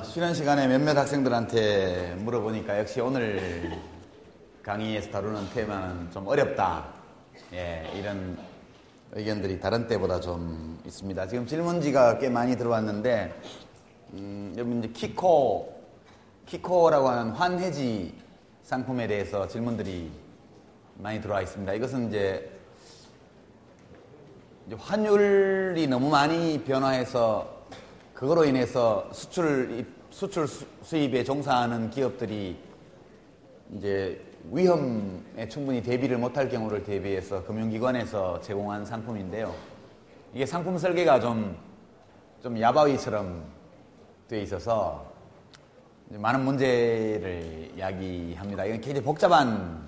쉬는 시간에 몇몇 학생들한테 물어보니까 역시 오늘 강의에서 다루는 테마는 좀 어렵다. 예, 이런 의견들이 다른 때보다 좀 있습니다. 지금 질문지가 꽤 많이 들어왔는데, 여러분 이제 키코라고 하는 환해지 상품에 대해서 질문들이 많이 들어와 있습니다. 이것은 이제 환율이 너무 많이 변화해서 그거로 인해서 수출 수입에 종사하는 기업들이 이제 위험에 충분히 대비를 못할 경우를 대비해서 금융기관에서 제공한 상품인데요. 이게 상품 설계가 좀 야바위처럼 되어 있어서 많은 문제를 야기합니다. 이건 굉장히 복잡한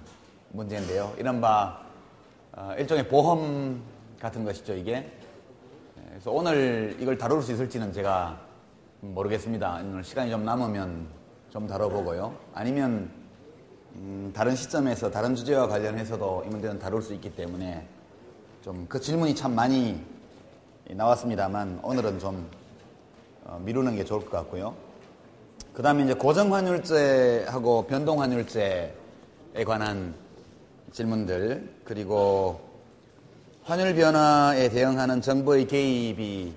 문제인데요. 이른바 일종의 보험 같은 것이죠, 이게. 그래서 오늘 이걸 다룰 수 있을지는 제가 모르겠습니다. 오늘 시간이 좀 남으면 좀 다뤄보고요. 아니면 다른 시점에서 다른 주제와 관련해서도 이 문제는 다룰 수 있기 때문에 좀 그 질문이 참 많이 나왔습니다만 오늘은 좀 미루는 게 좋을 것 같고요. 그 다음에 이제 고정환율제하고 변동환율제에 관한 질문들, 그리고 환율 변화에 대응하는 정부의 개입이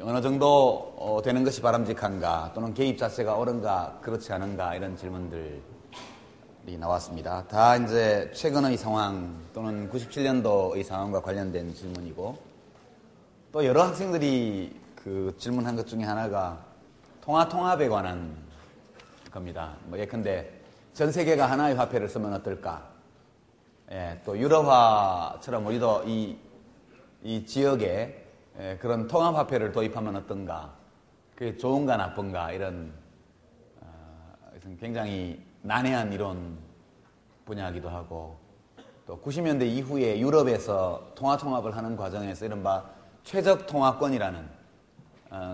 어느 정도 되는 것이 바람직한가, 또는 개입 자체가 옳은가 그렇지 않은가, 이런 질문들이 나왔습니다. 다 이제 최근의 상황 또는 97년도의 상황과 관련된 질문이고, 또 여러 학생들이 그 질문한 것 중에 하나가 통합에 관한 겁니다. 예컨대 전 세계가 하나의 화폐를 쓰면 어떨까? 예, 또 유럽화처럼 우리도 이 지역에 그런 통합화폐를 도입하면 어떤가? 그게 좋은가 나쁜가? 이런 굉장히 난해한 이론 분야이기도 하고, 또 90년대 이후에 유럽에서 통합을 하는 과정에서 이른바 최적 통화권이라는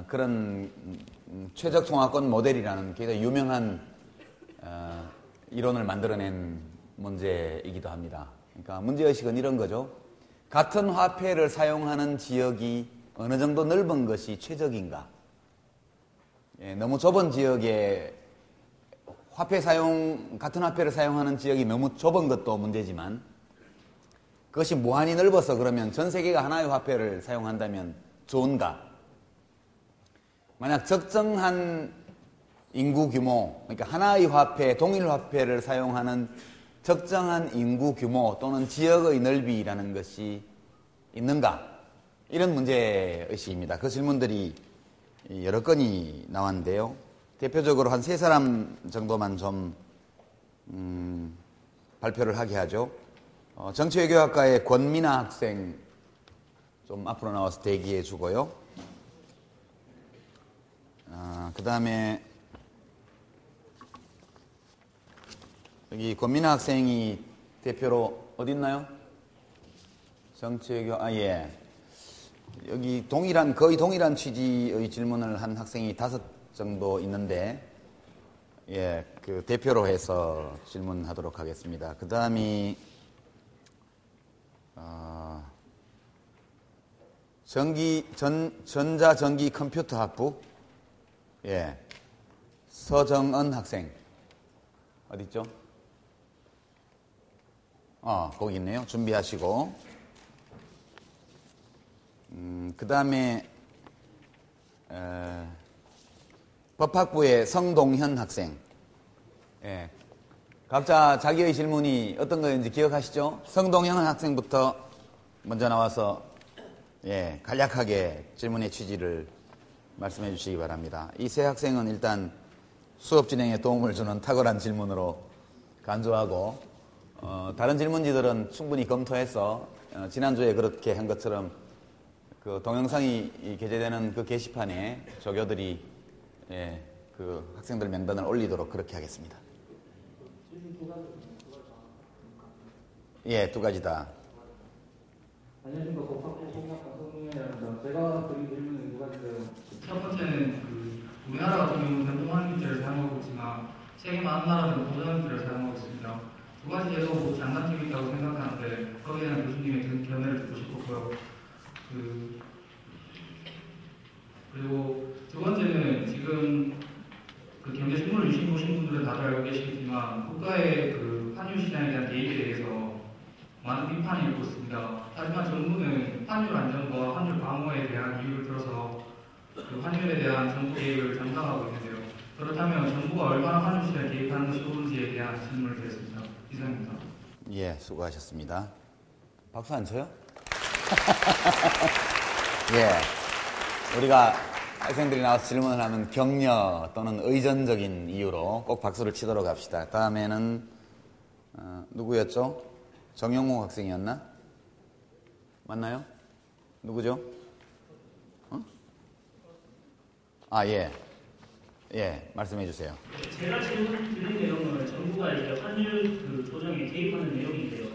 그런 최적 통화권 모델이라는 굉장히 유명한 이론을 만들어낸 문제이기도 합니다. 그러니까 문제의식은 이런 거죠. 같은 화폐를 사용하는 지역이 어느 정도 넓은 것이 최적인가? 예, 너무 좁은 지역에 같은 화폐를 사용하는 지역이 너무 좁은 것도 문제지만, 그것이 무한히 넓어서 그러면 전 세계가 하나의 화폐를 사용한다면 좋은가? 만약 적정한 인구 규모, 그러니까 하나의 화폐, 동일 화폐를 사용하는 적정한 인구 규모 또는 지역의 넓이라는 것이 있는가? 이런 문제의식입니다. 그 질문들이 여러 건이 나왔는데요. 대표적으로 한 3사람 정도만 좀 발표를 하게 하죠. 정치외교학과의 권민아 학생 좀 앞으로 나와서 대기해 주고요. 그 다음에 여기 권민아 학생이 대표로 어디 있나요? 정치외교, 예. 여기 거의 동일한 취지의 질문을 한 학생이 5 정도 있는데, 예, 그 대표로 해서 질문하도록 하겠습니다. 그 다음이, 전자전기 컴퓨터 학부, 예, 서정은 학생. 어딨죠? 거기 있네요. 준비하시고. 그 다음에, 법학부의 성동현 학생. 예. 각자 자기의 질문이 어떤 거인지 기억하시죠? 성동현 학생부터 먼저 나와서, 예, 간략하게 질문의 취지를 말씀해 주시기 바랍니다. 이 세 학생은 일단 수업 진행에 도움을 주는 탁월한 질문으로 간주하고, 다른 질문지들은 충분히 검토해서 지난주에 그렇게 한 것처럼 그 동영상이 게재되는 그 게시판에 조교들이, 예, 그 학생들 명단을 올리도록 그렇게 하겠습니다. 예, 2가지 다. 안녕하십니까. 법학부 공학과 성동현입니다. 제가 드린 질문은 2가지인데요. 첫 번째는 우리나라 같은 경우는 변동환율제를 사용하고 있지만 세계 많은 나라들은 고정환율제를 사용하고 있습니다. 2가지에도 장단점이 있다고 생각하는데 거기에 대한 교수님의 견해를 듣고 싶었고요. 그리고 두 번째는 지금 지금 그 경제 신문을 유심 보신 분들은 다들 알고 계시겠지만 국가의 그 환율 시장에 대한 개입에 대해서 많은 비판이 있고 있습니다. 하지만 정부는 환율 안정과 환율 방어에 대한 이유를 들어서 그 환율에 대한 정부 개입을 장담하고 있는데요. 그렇다면 정부가 얼마나 환율 시장에 개입하는 것이 옳은지에 대한 질문을 드렸습니다. 이상입니다. 예, 수고하셨습니다. 박수 안 쳐요? 예, 우리가 학생들이 나와서 질문을 하면 격려 또는 의전적인 이유로 꼭 박수를 치도록 합시다. 다음에는 누구였죠? 정영호 학생이었나? 맞나요? 누구죠? 예. 예, 말씀해 주세요. 제가 질문 드린 내용은 정부가 이제 환율 그 조정에 개입하는 내용인데요.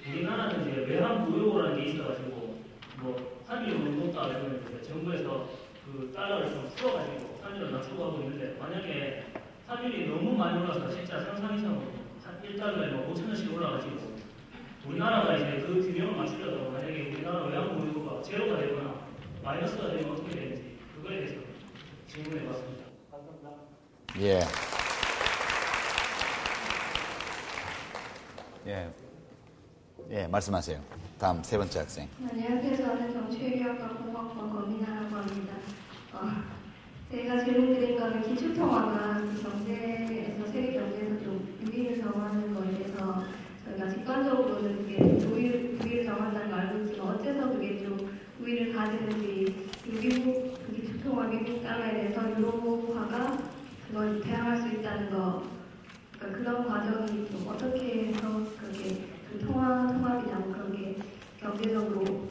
우리나라는 이제 외환 무효라는 게 있어가지고 뭐 환율이 너무 높다 이러면 이제 정부에서 그 달러를 좀 풀어가지고 환율을 낮추고 하고 있는데 만약에 환율이 너무 많이 올라서 진짜 상상 이상으로 한 1달러에 뭐 5천 원씩 올라가지고 우리나라가 이제 그 균형을 맞추려고 만약에 우리나라 외환 무효가 제로가 되거나 마이너스가 되면 어떻게 되는지 그거에 대해서 질문해봤습니다. 예. 예. 예, 말씀하세요. 다음 세 번째 학생. 안녕하세요. 저는 정치외교학과 공학번 권민아라고 합니다. 제가 질문드린 거는 기축통화가 경제에서 세계 경제에서 좀 우위를 점하는 거에 대해서 저희가 직관적으로는 그게 우위를 점한다는 걸 알고 있지만 어째서 그게 좀 우위를 가지는지 미국 그 기축통화 미국 달러에 대해서 유로화가 그걸 대항할 수 있다는 거 그러니까 그런 과정이 좀 어떻게 해서 그렇게 그 통합이나 그런 게 경제적으로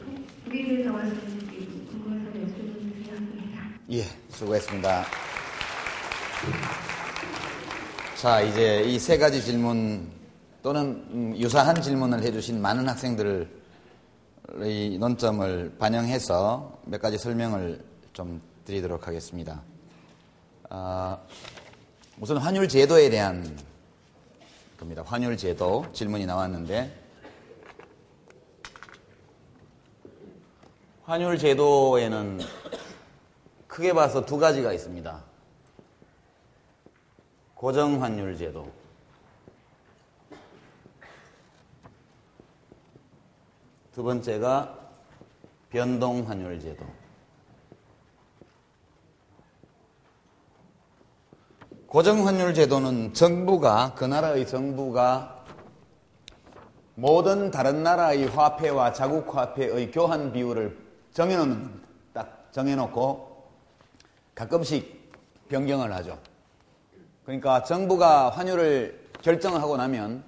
우위를 점할 수 있는지 궁금해서 질문을 드렸습니다. 예, 수고했습니다. 자, 이제 이 세 가지 질문 또는 유사한 질문을 해주신 많은 학생들의 논점을 반영해서 몇 가지 설명을 좀 드리도록 하겠습니다. 우선 환율 제도에 대한 겁니다. 환율 제도 질문이 나왔는데 환율 제도에는 크게 봐서 두 가지가 있습니다. 고정 환율 제도. 두 번째가 변동 환율 제도. 고정 환율 제도는 정부가, 그 나라의 정부가 모든 다른 나라의 화폐와 자국 화폐의 교환 비율을 딱 정해놓고 가끔씩 변경을 하죠. 그러니까 정부가 환율을 결정하고 나면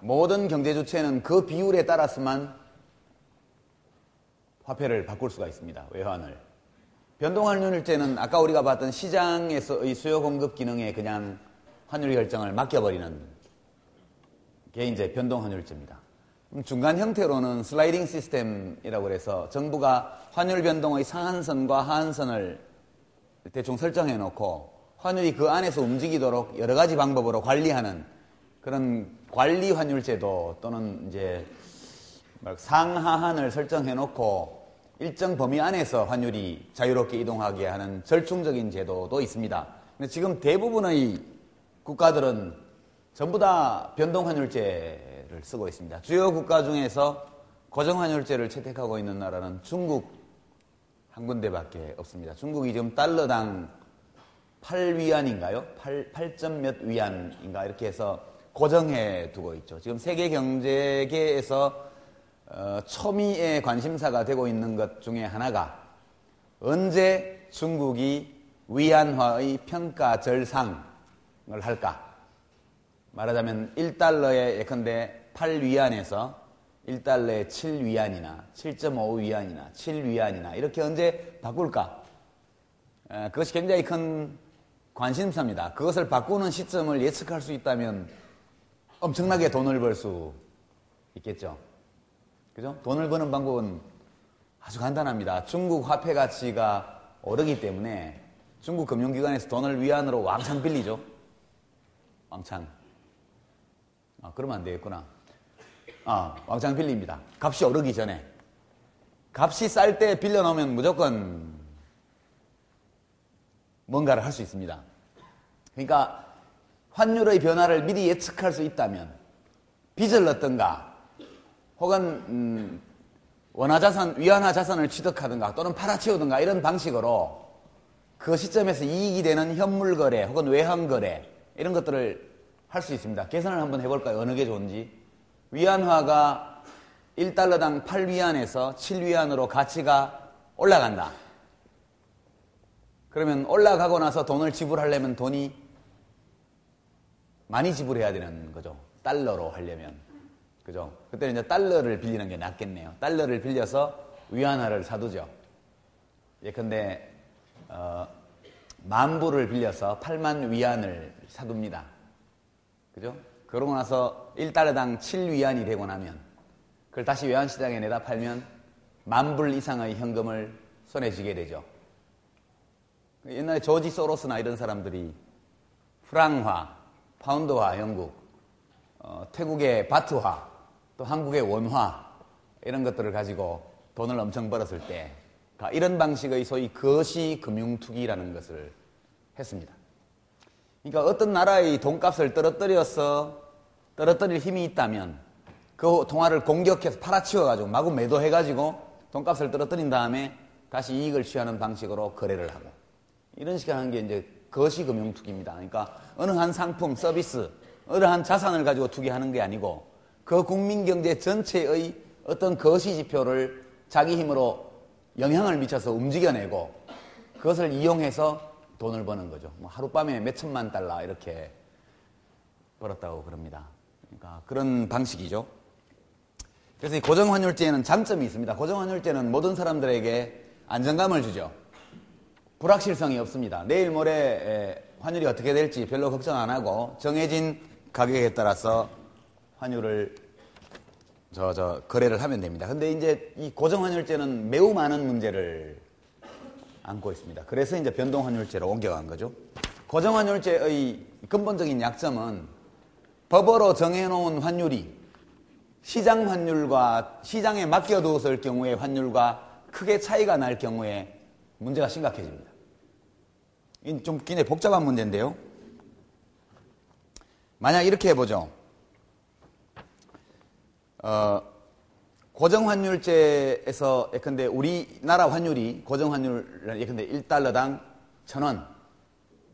모든 경제 주체는 그 비율에 따라서만 화폐를 바꿀 수가 있습니다. 외환을. 변동환율제는 아까 우리가 봤던 시장에서의 수요 공급 기능에 그냥 환율 결정을 맡겨버리는 게 이제 변동환율제입니다. 중간 형태로는 슬라이딩 시스템이라고 해서 정부가 환율 변동의 상한선과 하한선을 대충 설정해 놓고 환율이 그 안에서 움직이도록 여러 가지 방법으로 관리하는 그런 관리 환율제도 또는 이제 상하한을 설정해 놓고 일정 범위 안에서 환율이 자유롭게 이동하게 하는 절충적인 제도도 있습니다. 근데 지금 대부분의 국가들은 전부 다 변동환율제를 쓰고 있습니다. 주요 국가 중에서 고정환율제를 채택하고 있는 나라는 중국 한 군데밖에 없습니다. 중국이 지금 달러당 8위안인가요? 8점 몇 위안인가 이렇게 해서 고정해 두고 있죠. 지금 세계 경제계에서 초미의 관심사가 되고 있는 것 중에 하나가 언제 중국이 위안화의 평가 절상을 할까? 말하자면 1달러에 예컨대 8위안에서 1달러에 7위안이나 7.5위안이나 7위안이나 이렇게 언제 바꿀까? 그것이 굉장히 큰 관심사입니다. 그것을 바꾸는 시점을 예측할 수 있다면 엄청나게 돈을 벌 수 있겠죠. 그죠? 돈을 버는 방법은 아주 간단합니다. 중국 화폐 가치가 오르기 때문에 중국 금융기관에서 돈을 위안으로 왕창 빌리죠. 왕창. 그러면 안 되겠구나. 왕창 빌립니다. 값이 오르기 전에. 값이 쌀 때 빌려놓으면 무조건 뭔가를 할 수 있습니다. 그러니까 환율의 변화를 미리 예측할 수 있다면 빚을 넣든가 혹은 위안화 자산을 취득하든가 또는 팔아치우든가 이런 방식으로 그 시점에서 이익이 되는 현물 거래 혹은 외환 거래 이런 것들을 할 수 있습니다. 계산을 한번 해볼까요? 어느 게 좋은지. 위안화가 1달러당 8위안에서 7위안으로 가치가 올라간다. 그러면 올라가고 나서 돈을 지불하려면 돈이 많이 지불해야 되는 거죠. 달러로 하려면. 그죠? 그때는 이제 달러를 빌리는 게 낫겠네요. 달러를 빌려서 위안화를 사두죠. 예컨대, 10,000불을 빌려서 8만 위안을 사둡니다. 그죠? 그러고 나서 1달러당 7위안이 되고 나면 그걸 다시 외환시장에 내다 팔면 10,000불 이상의 현금을 손에 쥐게 되죠. 옛날에 조지 소로스나 이런 사람들이 프랑화, 파운드화, 영국, 태국의 바트화, 또 한국의 원화 이런 것들을 가지고 돈을 엄청 벌었을 때 이런 방식의 소위 거시 금융투기라는 것을 했습니다. 그러니까 어떤 나라의 돈값을 떨어뜨릴 힘이 있다면 그 통화를 공격해서 팔아치워가지고 마구 매도해가지고 돈값을 떨어뜨린 다음에 다시 이익을 취하는 방식으로 거래를 하고 이런 식으로 하는 게 이제 거시금융투기입니다. 그러니까 어느 한 상품, 서비스, 어느 한 자산을 가지고 투기하는 게 아니고 그 국민경제 전체의 어떤 거시지표를 자기 힘으로 영향을 미쳐서 움직여내고 그것을 이용해서 돈을 버는 거죠. 뭐 하룻밤에 몇 천만 달러 이렇게 벌었다고 그럽니다. 그러니까 그런 방식이죠. 그래서 이 고정환율제에는 장점이 있습니다. 고정환율제는 모든 사람들에게 안정감을 주죠. 불확실성이 없습니다. 내일 모레 환율이 어떻게 될지 별로 걱정 안 하고 정해진 가격에 따라서 환율을 거래를 하면 됩니다. 근데 이제 이 고정환율제는 매우 많은 문제를 안고 있습니다. 그래서 이제 변동환율제로 옮겨간 거죠. 고정환율제의 근본적인 약점은 법으로 정해놓은 환율이 시장 환율과 시장에 맡겨두었을 경우의 환율과 크게 차이가 날 경우에 문제가 심각해집니다. 좀 굉장히 복잡한 문제인데요. 만약 이렇게 해보죠. 고정환율제에서 예컨대 우리나라 환율이 고정환율 예컨대 1달러당 1,000원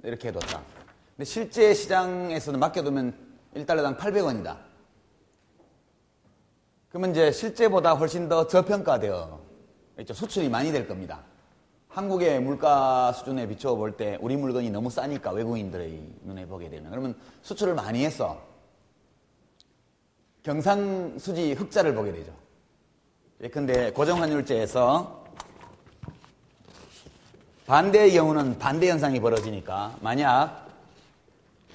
이렇게 해뒀다. 근데 실제 시장에서는 맡겨두면 1달러당 800원이다. 그러면 이제 실제보다 훨씬 더 저평가되어 있죠. 수출이 많이 될 겁니다. 한국의 물가 수준에 비추어 볼 때 우리 물건이 너무 싸니까 외국인들의 눈에 보게 되면 그러면 수출을 많이 해서 경상수지 흑자를 보게 되죠. 예컨대 고정환율제에서 반대의 경우는 반대 현상이 벌어지니까 만약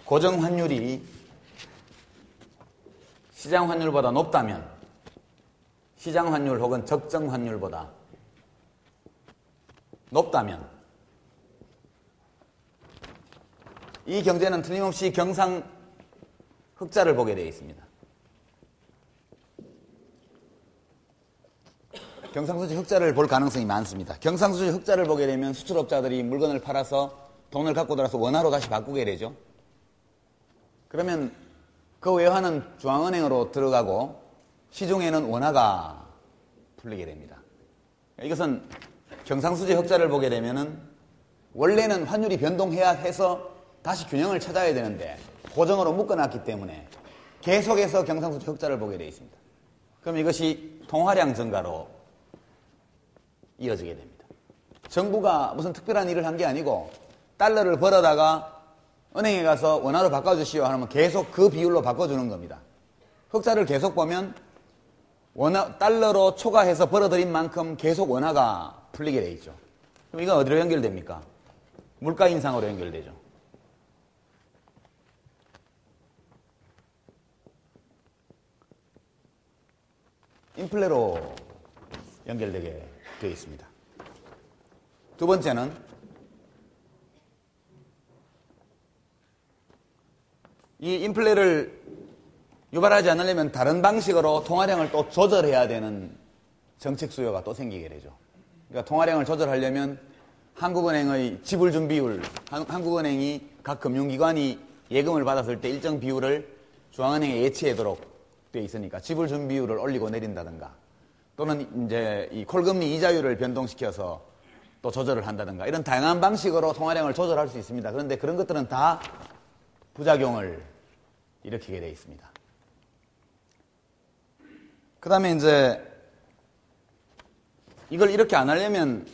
고정환율이 시장환율보다 높다면 시장환율 혹은 적정환율보다 높다면 이 경제는 틀림없이 경상 흑자를 보게 되어 있습니다. 경상수지 흑자를 볼 가능성이 많습니다. 경상수지 흑자를 보게 되면 수출업자들이 물건을 팔아서 돈을 갖고 들어서 원화로 다시 바꾸게 되죠. 그러면 그 외화는 중앙은행으로 들어가고 시중에는 원화가 풀리게 됩니다. 이것은 경상수지 흑자를 보게 되면은 원래는 환율이 변동해야 해서 다시 균형을 찾아야 되는데 고정으로 묶어놨기 때문에 계속해서 경상수지 흑자를 보게 되어 있습니다. 그럼 이것이 통화량 증가로 이어지게 됩니다. 정부가 무슨 특별한 일을 한 게 아니고 달러를 벌어다가 은행에 가서 원화로 바꿔주시오 하면 계속 그 비율로 바꿔주는 겁니다. 흑자를 계속 보면 달러로 초과해서 벌어들인 만큼 계속 원화가 풀리게 돼 있죠. 그럼 이건 어디로 연결됩니까? 물가 인상으로 연결되죠. 인플레로 연결되게 되어 있습니다. 두 번째는 이 인플레를 유발하지 않으려면 다른 방식으로 통화량을 또 조절해야 되는 정책 수요가 또 생기게 되죠. 그러니까 통화량을 조절하려면 한국은행의 지불 준비율, 한국은행이 각 금융기관이 예금을 받았을 때 일정 비율을 중앙은행에 예치하도록 되어 있으니까 지불 준비율을 올리고 내린다든가, 또는 이제 이 콜금리 이자율을 변동시켜서 또 조절을 한다든가, 이런 다양한 방식으로 통화량을 조절할 수 있습니다. 그런데 그런 것들은 다 부작용을 일으키게 되어 있습니다. 그 다음에 이제 이걸 이렇게 안 하려면,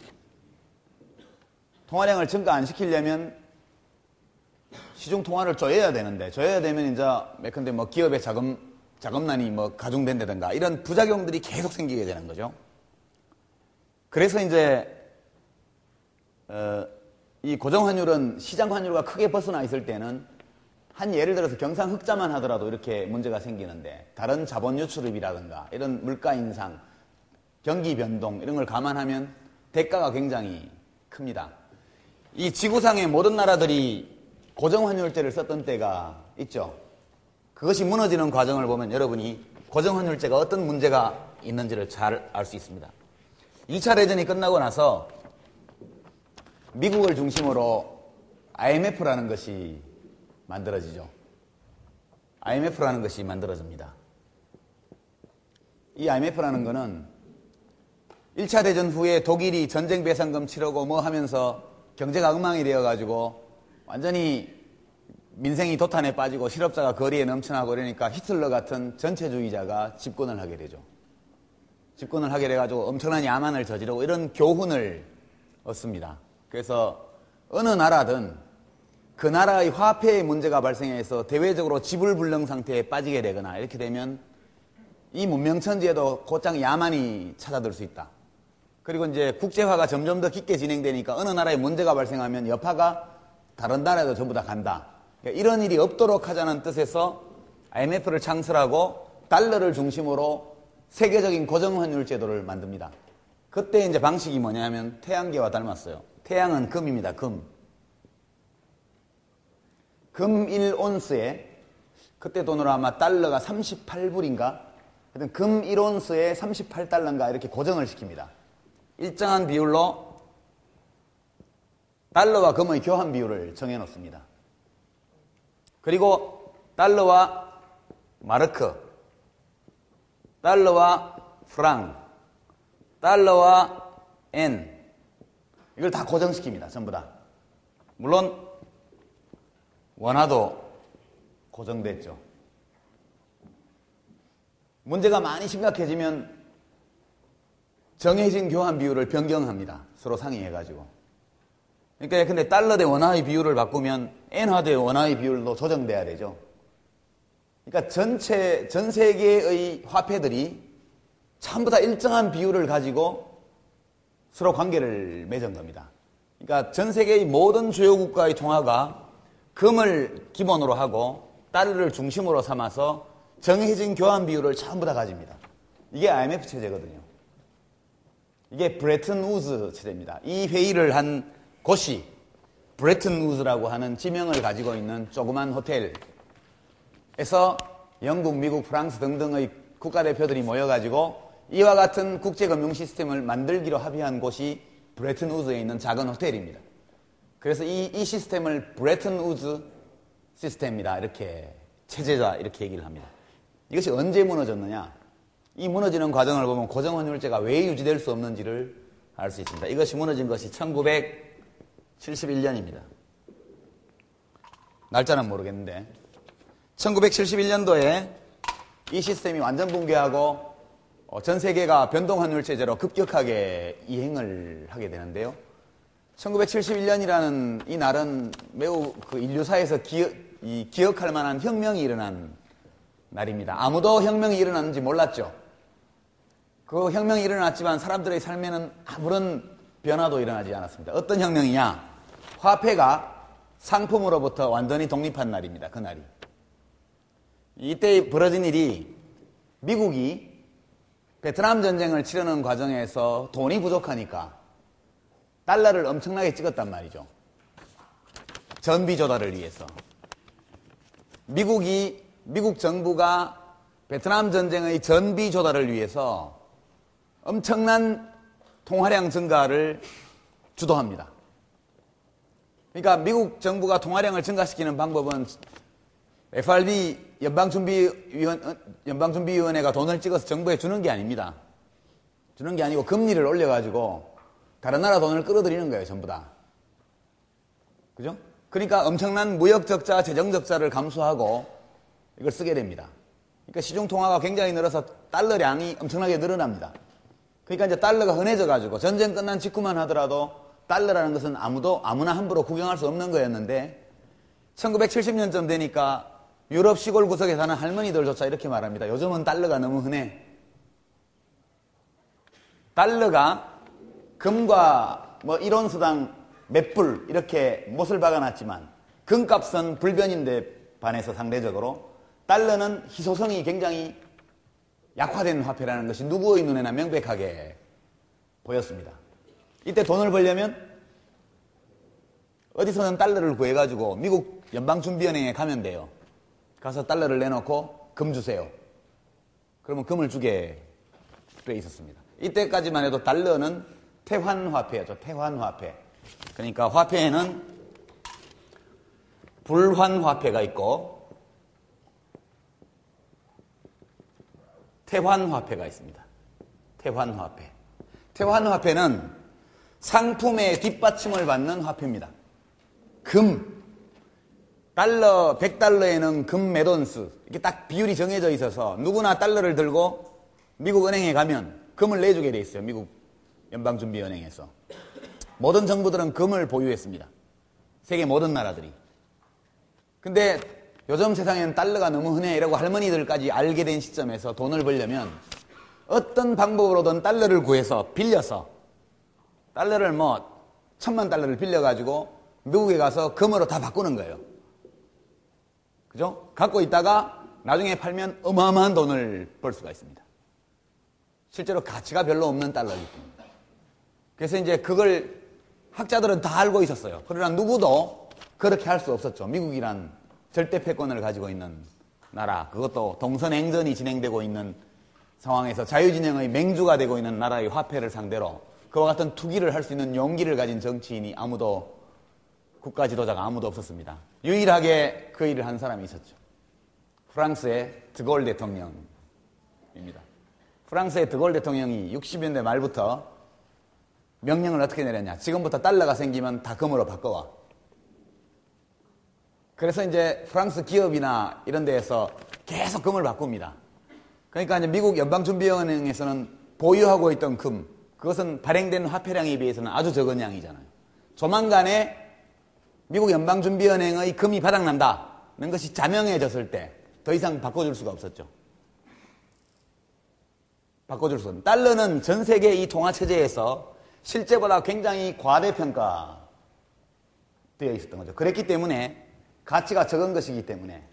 통화량을 증가 안 시키려면 시중 통화를 조여야 되는데, 조여야 되면 이제 예컨대 뭐 기업의 자금난이 뭐 가중된다든가 이런 부작용들이 계속 생기게 되는 거죠. 그래서 이제 이 고정환율은 시장 환율과 크게 벗어나 있을 때는 한 예를 들어서 경상 흑자만 하더라도 이렇게 문제가 생기는데, 다른 자본 유출입이라든가 이런 물가 인상, 경기 변동 이런 걸 감안하면 대가가 굉장히 큽니다. 이 지구상의 모든 나라들이 고정환율제를 썼던 때가 있죠. 그것이 무너지는 과정을 보면 여러분이 고정환율제가 어떤 문제가 있는지를 잘 알 수 있습니다. 2차 대전이 끝나고 나서 미국을 중심으로 IMF라는 것이 만들어지죠. IMF라는 것이 만들어집니다. 이 IMF라는 것은 1차 대전 후에 독일이 전쟁 배상금 치르고 뭐 하면서 경제가 엉망이 되어가지고 완전히 민생이 도탄에 빠지고 실업자가 거리에 넘쳐나고 이러니까 히틀러 같은 전체주의자가 집권을 하게 되죠. 집권을 하게 돼가지고 엄청난 야만을 저지르고 이런 교훈을 얻습니다. 그래서 어느 나라든 그 나라의 화폐의 문제가 발생해서 대외적으로 지불불능 상태에 빠지게 되거나 이렇게 되면 이 문명천지에도 곧장 야만이 찾아들 수 있다. 그리고 이제 국제화가 점점 더 깊게 진행되니까 어느 나라에 문제가 발생하면 여파가 다른 나라에도 전부 다 간다. 그러니까 이런 일이 없도록 하자는 뜻에서 IMF를 창설하고 달러를 중심으로 세계적인 고정환율 제도를 만듭니다. 그때 이제 방식이 뭐냐면 태양계와 닮았어요. 태양은 금입니다. 금 1온스에, 그때 돈으로 아마 달러가 38불인가? 하여튼 금 1온스에 38달러인가 이렇게 고정을 시킵니다. 일정한 비율로 달러와 금의 교환 비율을 정해놓습니다. 그리고 달러와 마르크, 달러와 프랑, 달러와 엔, 이걸 다 고정시킵니다. 전부 다. 물론 원화도 고정됐죠. 문제가 많이 심각해지면 정해진 교환 비율을 변경합니다. 서로 상의해가지고. 그러니까 근데 달러 대 원화의 비율을 바꾸면 엔화 대 원화의 비율도 조정돼야 되죠. 그러니까 전 세계의 화폐들이 전부 다 일정한 비율을 가지고 서로 관계를 맺은 겁니다. 그러니까 전 세계의 모든 주요 국가의 통화가 금을 기본으로 하고 달러를 중심으로 삼아서 정해진 교환 비율을 전부 다 가집니다. 이게 IMF 체제거든요. 이게 브레튼 우즈 체제입니다. 이 회의를 한 곳이 브레튼 우즈라고 하는 지명을 가지고 있는 조그만 호텔에서 영국, 미국, 프랑스 등등의 국가대표들이 모여가지고 이와 같은 국제금융 시스템을 만들기로 합의한 곳이 브레튼 우즈에 있는 작은 호텔입니다. 그래서 이 시스템을 브레튼 우즈 시스템이다, 이렇게 체제자 이렇게 얘기를 합니다. 이것이 언제 무너졌느냐? 이 무너지는 과정을 보면 고정환율제가 왜 유지될 수 없는지를 알 수 있습니다. 이것이 무너진 것이 1971년입니다. 날짜는 모르겠는데 1971년도에 이 시스템이 완전 붕괴하고 전 세계가 변동환율 체제로 급격하게 이행을 하게 되는데요. 1971년이라는 이 날은 매우 그 인류사에서 기억할 만한 혁명이 일어난 날입니다. 아무도 혁명이 일어났는지 몰랐죠. 그 혁명이 일어났지만 사람들의 삶에는 아무런 변화도 일어나지 않았습니다. 어떤 혁명이냐? 화폐가 상품으로부터 완전히 독립한 날입니다. 그 날이. 이때 벌어진 일이 미국이 베트남 전쟁을 치르는 과정에서 돈이 부족하니까 달러를 엄청나게 찍었단 말이죠. 전비 조달을 위해서. 미국 정부가 베트남 전쟁의 전비 조달을 위해서 엄청난 통화량 증가를 주도합니다. 그러니까 미국 정부가 통화량을 증가시키는 방법은 FRB 연방준비위원회가 돈을 찍어서 정부에 주는 게 아닙니다. 주는 게 아니고 금리를 올려가지고 다른 나라 돈을 끌어들이는 거예요, 전부 다. 그죠? 그러니까 엄청난 무역 적자, 재정 적자를 감수하고 이걸 쓰게 됩니다. 그러니까 시중 통화가 굉장히 늘어서 달러량이 엄청나게 늘어납니다. 그러니까 이제 달러가 흔해져가지고 전쟁 끝난 직후만 하더라도 달러라는 것은 아무나 함부로 구경할 수 없는 거였는데 1970년쯤 되니까 유럽 시골 구석에 사는 할머니들조차 이렇게 말합니다. 요즘은 달러가 너무 흔해. 달러가 금과 뭐 1온수당 몇 불 이렇게 못을 박아놨지만 금값은 불변인데 반해서 상대적으로 달러는 희소성이 굉장히 약화된 화폐라는 것이 누구의 눈에나 명백하게 보였습니다. 이때 돈을 벌려면 어디서든 달러를 구해가지고 미국 연방준비은행에 가면 돼요. 가서 달러를 내놓고 금 주세요. 그러면 금을 주게 돼 있었습니다. 이때까지만 해도 달러는 태환화폐였죠. 태환화폐. 그러니까 화폐에는 불환화폐가 있고 태환화폐가 있습니다. 태환화폐. 태환화폐는 상품의 뒷받침을 받는 화폐입니다. 금, 달러, 100달러에는 금 몇 온스 이렇게 딱 비율이 정해져 있어서 누구나 달러를 들고 미국 은행에 가면 금을 내주게 돼 있어요. 미국 연방준비은행에서. 모든 정부들은 금을 보유했습니다. 세계 모든 나라들이. 근데 요즘 세상에는 달러가 너무 흔해 이라고 할머니들까지 알게 된 시점에서 돈을 벌려면 어떤 방법으로든 달러를 구해서 빌려서 달러를 뭐 1000만 달러를 빌려가지고 미국에 가서 금으로 다 바꾸는 거예요. 그죠? 갖고 있다가 나중에 팔면 어마어마한 돈을 벌 수가 있습니다. 실제로 가치가 별로 없는 달러이기 때문에. 그래서 이제 그걸 학자들은 다 알고 있었어요. 그러나 누구도 그렇게 할 수 없었죠. 미국이란 절대 패권을 가지고 있는 나라, 그것도 동서냉전이 진행되고 있는 상황에서 자유진영의 맹주가 되고 있는 나라의 화폐를 상대로 그와 같은 투기를 할 수 있는 용기를 가진 정치인이 국가 지도자가 아무도 없었습니다. 유일하게 그 일을 한 사람이 있었죠. 프랑스의 드골 대통령입니다. 프랑스의 드골 대통령이 60년대 말부터 명령을 어떻게 내렸냐. 지금부터 달러가 생기면 다 금으로 바꿔와. 그래서 이제 프랑스 기업이나 이런 데에서 계속 금을 바꿉니다. 그러니까 이제 미국 연방준비은행에서는 보유하고 있던 금, 그것은 발행된 화폐량에 비해서는 아주 적은 양이잖아요. 조만간에 미국 연방준비은행의 금이 바닥난다는 것이 자명해졌을 때 더 이상 바꿔줄 수가 없었죠. 바꿔줄 수 없는. 달러는 전 세계 이 통화체제에서 실제보다 굉장히 과대평가되어 있었던 거죠. 그랬기 때문에 가치가 적은 것이기 때문에.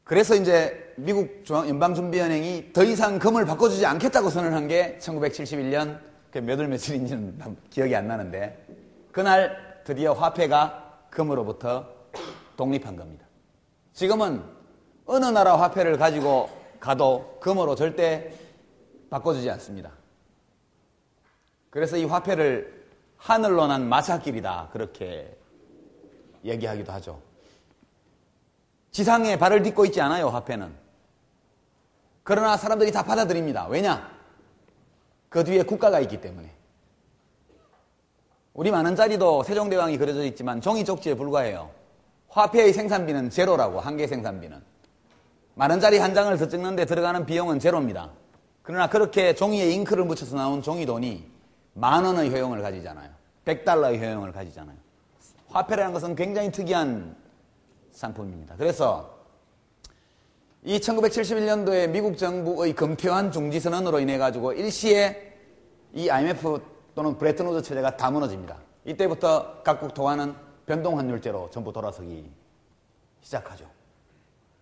그래서 이제 미국 연방준비은행이 더 이상 금을 바꿔주지 않겠다고 선언한 게 1971년 몇 월 며칠인지는 기억이 안 나는데 그날 드디어 화폐가 금으로부터 독립한 겁니다. 지금은 어느 나라 화폐를 가지고 가도 금으로 절대 바꿔주지 않습니다. 그래서 이 화폐를 하늘로 난 마차길이다 그렇게 얘기하기도 하죠. 지상에 발을 딛고 있지 않아요, 화폐는. 그러나 사람들이 다 받아들입니다. 왜냐? 그 뒤에 국가가 있기 때문에. 우리 만원짜리도 세종대왕이 그려져 있지만 종이 쪽지에 불과해요. 화폐의 생산비는 제로라고, 한개 생산비는. 만원짜리 한 장을 더 찍는데 들어가는 비용은 제로입니다. 그러나 그렇게 종이에 잉크를 묻혀서 나온 종이돈이 10,000원의 효용을 가지잖아요. 100달러의 효용을 가지잖아요. 화폐라는 것은 굉장히 특이한 상품입니다. 그래서 이 1971년도에 미국 정부의 금태환 중지선언으로 인해 가지고 일시에 이 IMF 또는 브레튼 우드 체제가 다 무너집니다. 이때부터 각국 통화는 변동환율제로 전부 돌아서기 시작하죠.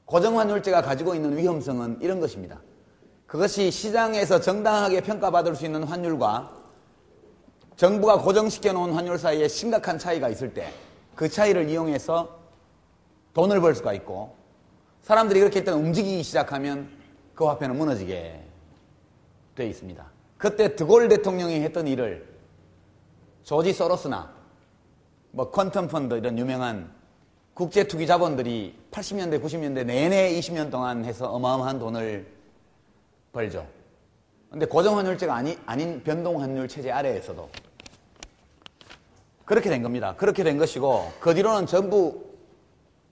고정환율제가 가지고 있는 위험성은 이런 것입니다. 그것이 시장에서 정당하게 평가받을 수 있는 환율과 정부가 고정시켜 놓은 환율 사이에 심각한 차이가 있을 때 그 차이를 이용해서 돈을 벌 수가 있고 사람들이 그렇게 일단 움직이기 시작하면 그 화폐는 무너지게 되어 있습니다. 그때 드골 대통령이 했던 일을 조지 소로스나 뭐 퀀텀 펀드 이런 유명한 국제 투기 자본들이 80년대, 90년대 내내 20년 동안 해서 어마어마한 돈을 벌죠. 근데 고정환율제가 아닌 변동환율 체제 아래에서도 그렇게 된 겁니다. 그렇게 된 것이고 그 뒤로는 전부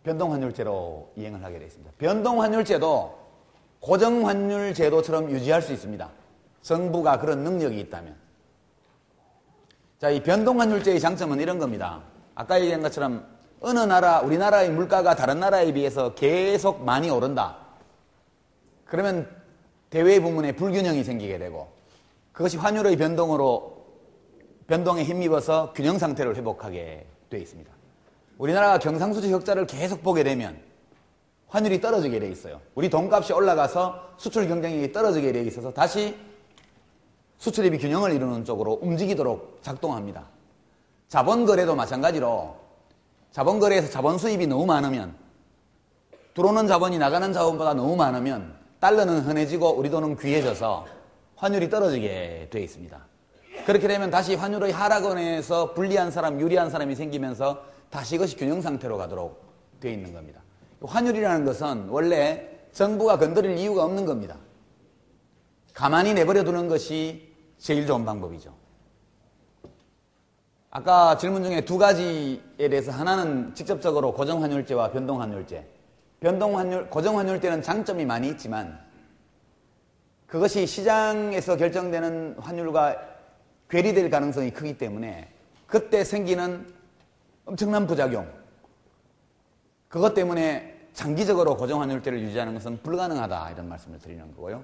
변동환율제로 이행을 하게 되어 있습니다. 변동환율제도 고정환율제도처럼 유지할 수 있습니다. 정부가 그런 능력이 있다면. 자, 이 변동환율제의 장점은 이런 겁니다. 아까 얘기한 것처럼 어느 나라, 우리나라의 물가가 다른 나라에 비해서 계속 많이 오른다. 그러면 대외 부문에 불균형이 생기게 되고 그것이 환율의 변동에 힘입어서 균형 상태를 회복하게 되어 있습니다. 우리나라가 경상수지 흑자를 계속 보게 되면 환율이 떨어지게 되어 있어요. 우리 돈값이 올라가서 수출 경쟁력이 떨어지게 되어 있어서 다시 수출입이 균형을 이루는 쪽으로 움직이도록 작동합니다. 자본거래도 마찬가지로 자본거래에서 자본 수입이 너무 많으면 들어오는 자본이 나가는 자본보다 너무 많으면 달러는 흔해지고 우리 돈은 귀해져서 환율이 떨어지게 되어 있습니다. 그렇게 되면 다시 환율의 하락원에서 불리한 사람, 유리한 사람이 생기면서 다시 이것이 균형 상태로 가도록 되어 있는 겁니다. 환율이라는 것은 원래 정부가 건드릴 이유가 없는 겁니다. 가만히 내버려 두는 것이 제일 좋은 방법이죠. 아까 질문 중에 두 가지에 대해서 하나는 직접적으로 고정환율제와 변동환율제. 고정환율제는 장점이 많이 있지만 그것이 시장에서 결정되는 환율과 괴리될 가능성이 크기 때문에 그때 생기는 엄청난 부작용, 그것 때문에 장기적으로 고정환율제를 유지하는 것은 불가능하다, 이런 말씀을 드리는 거고요.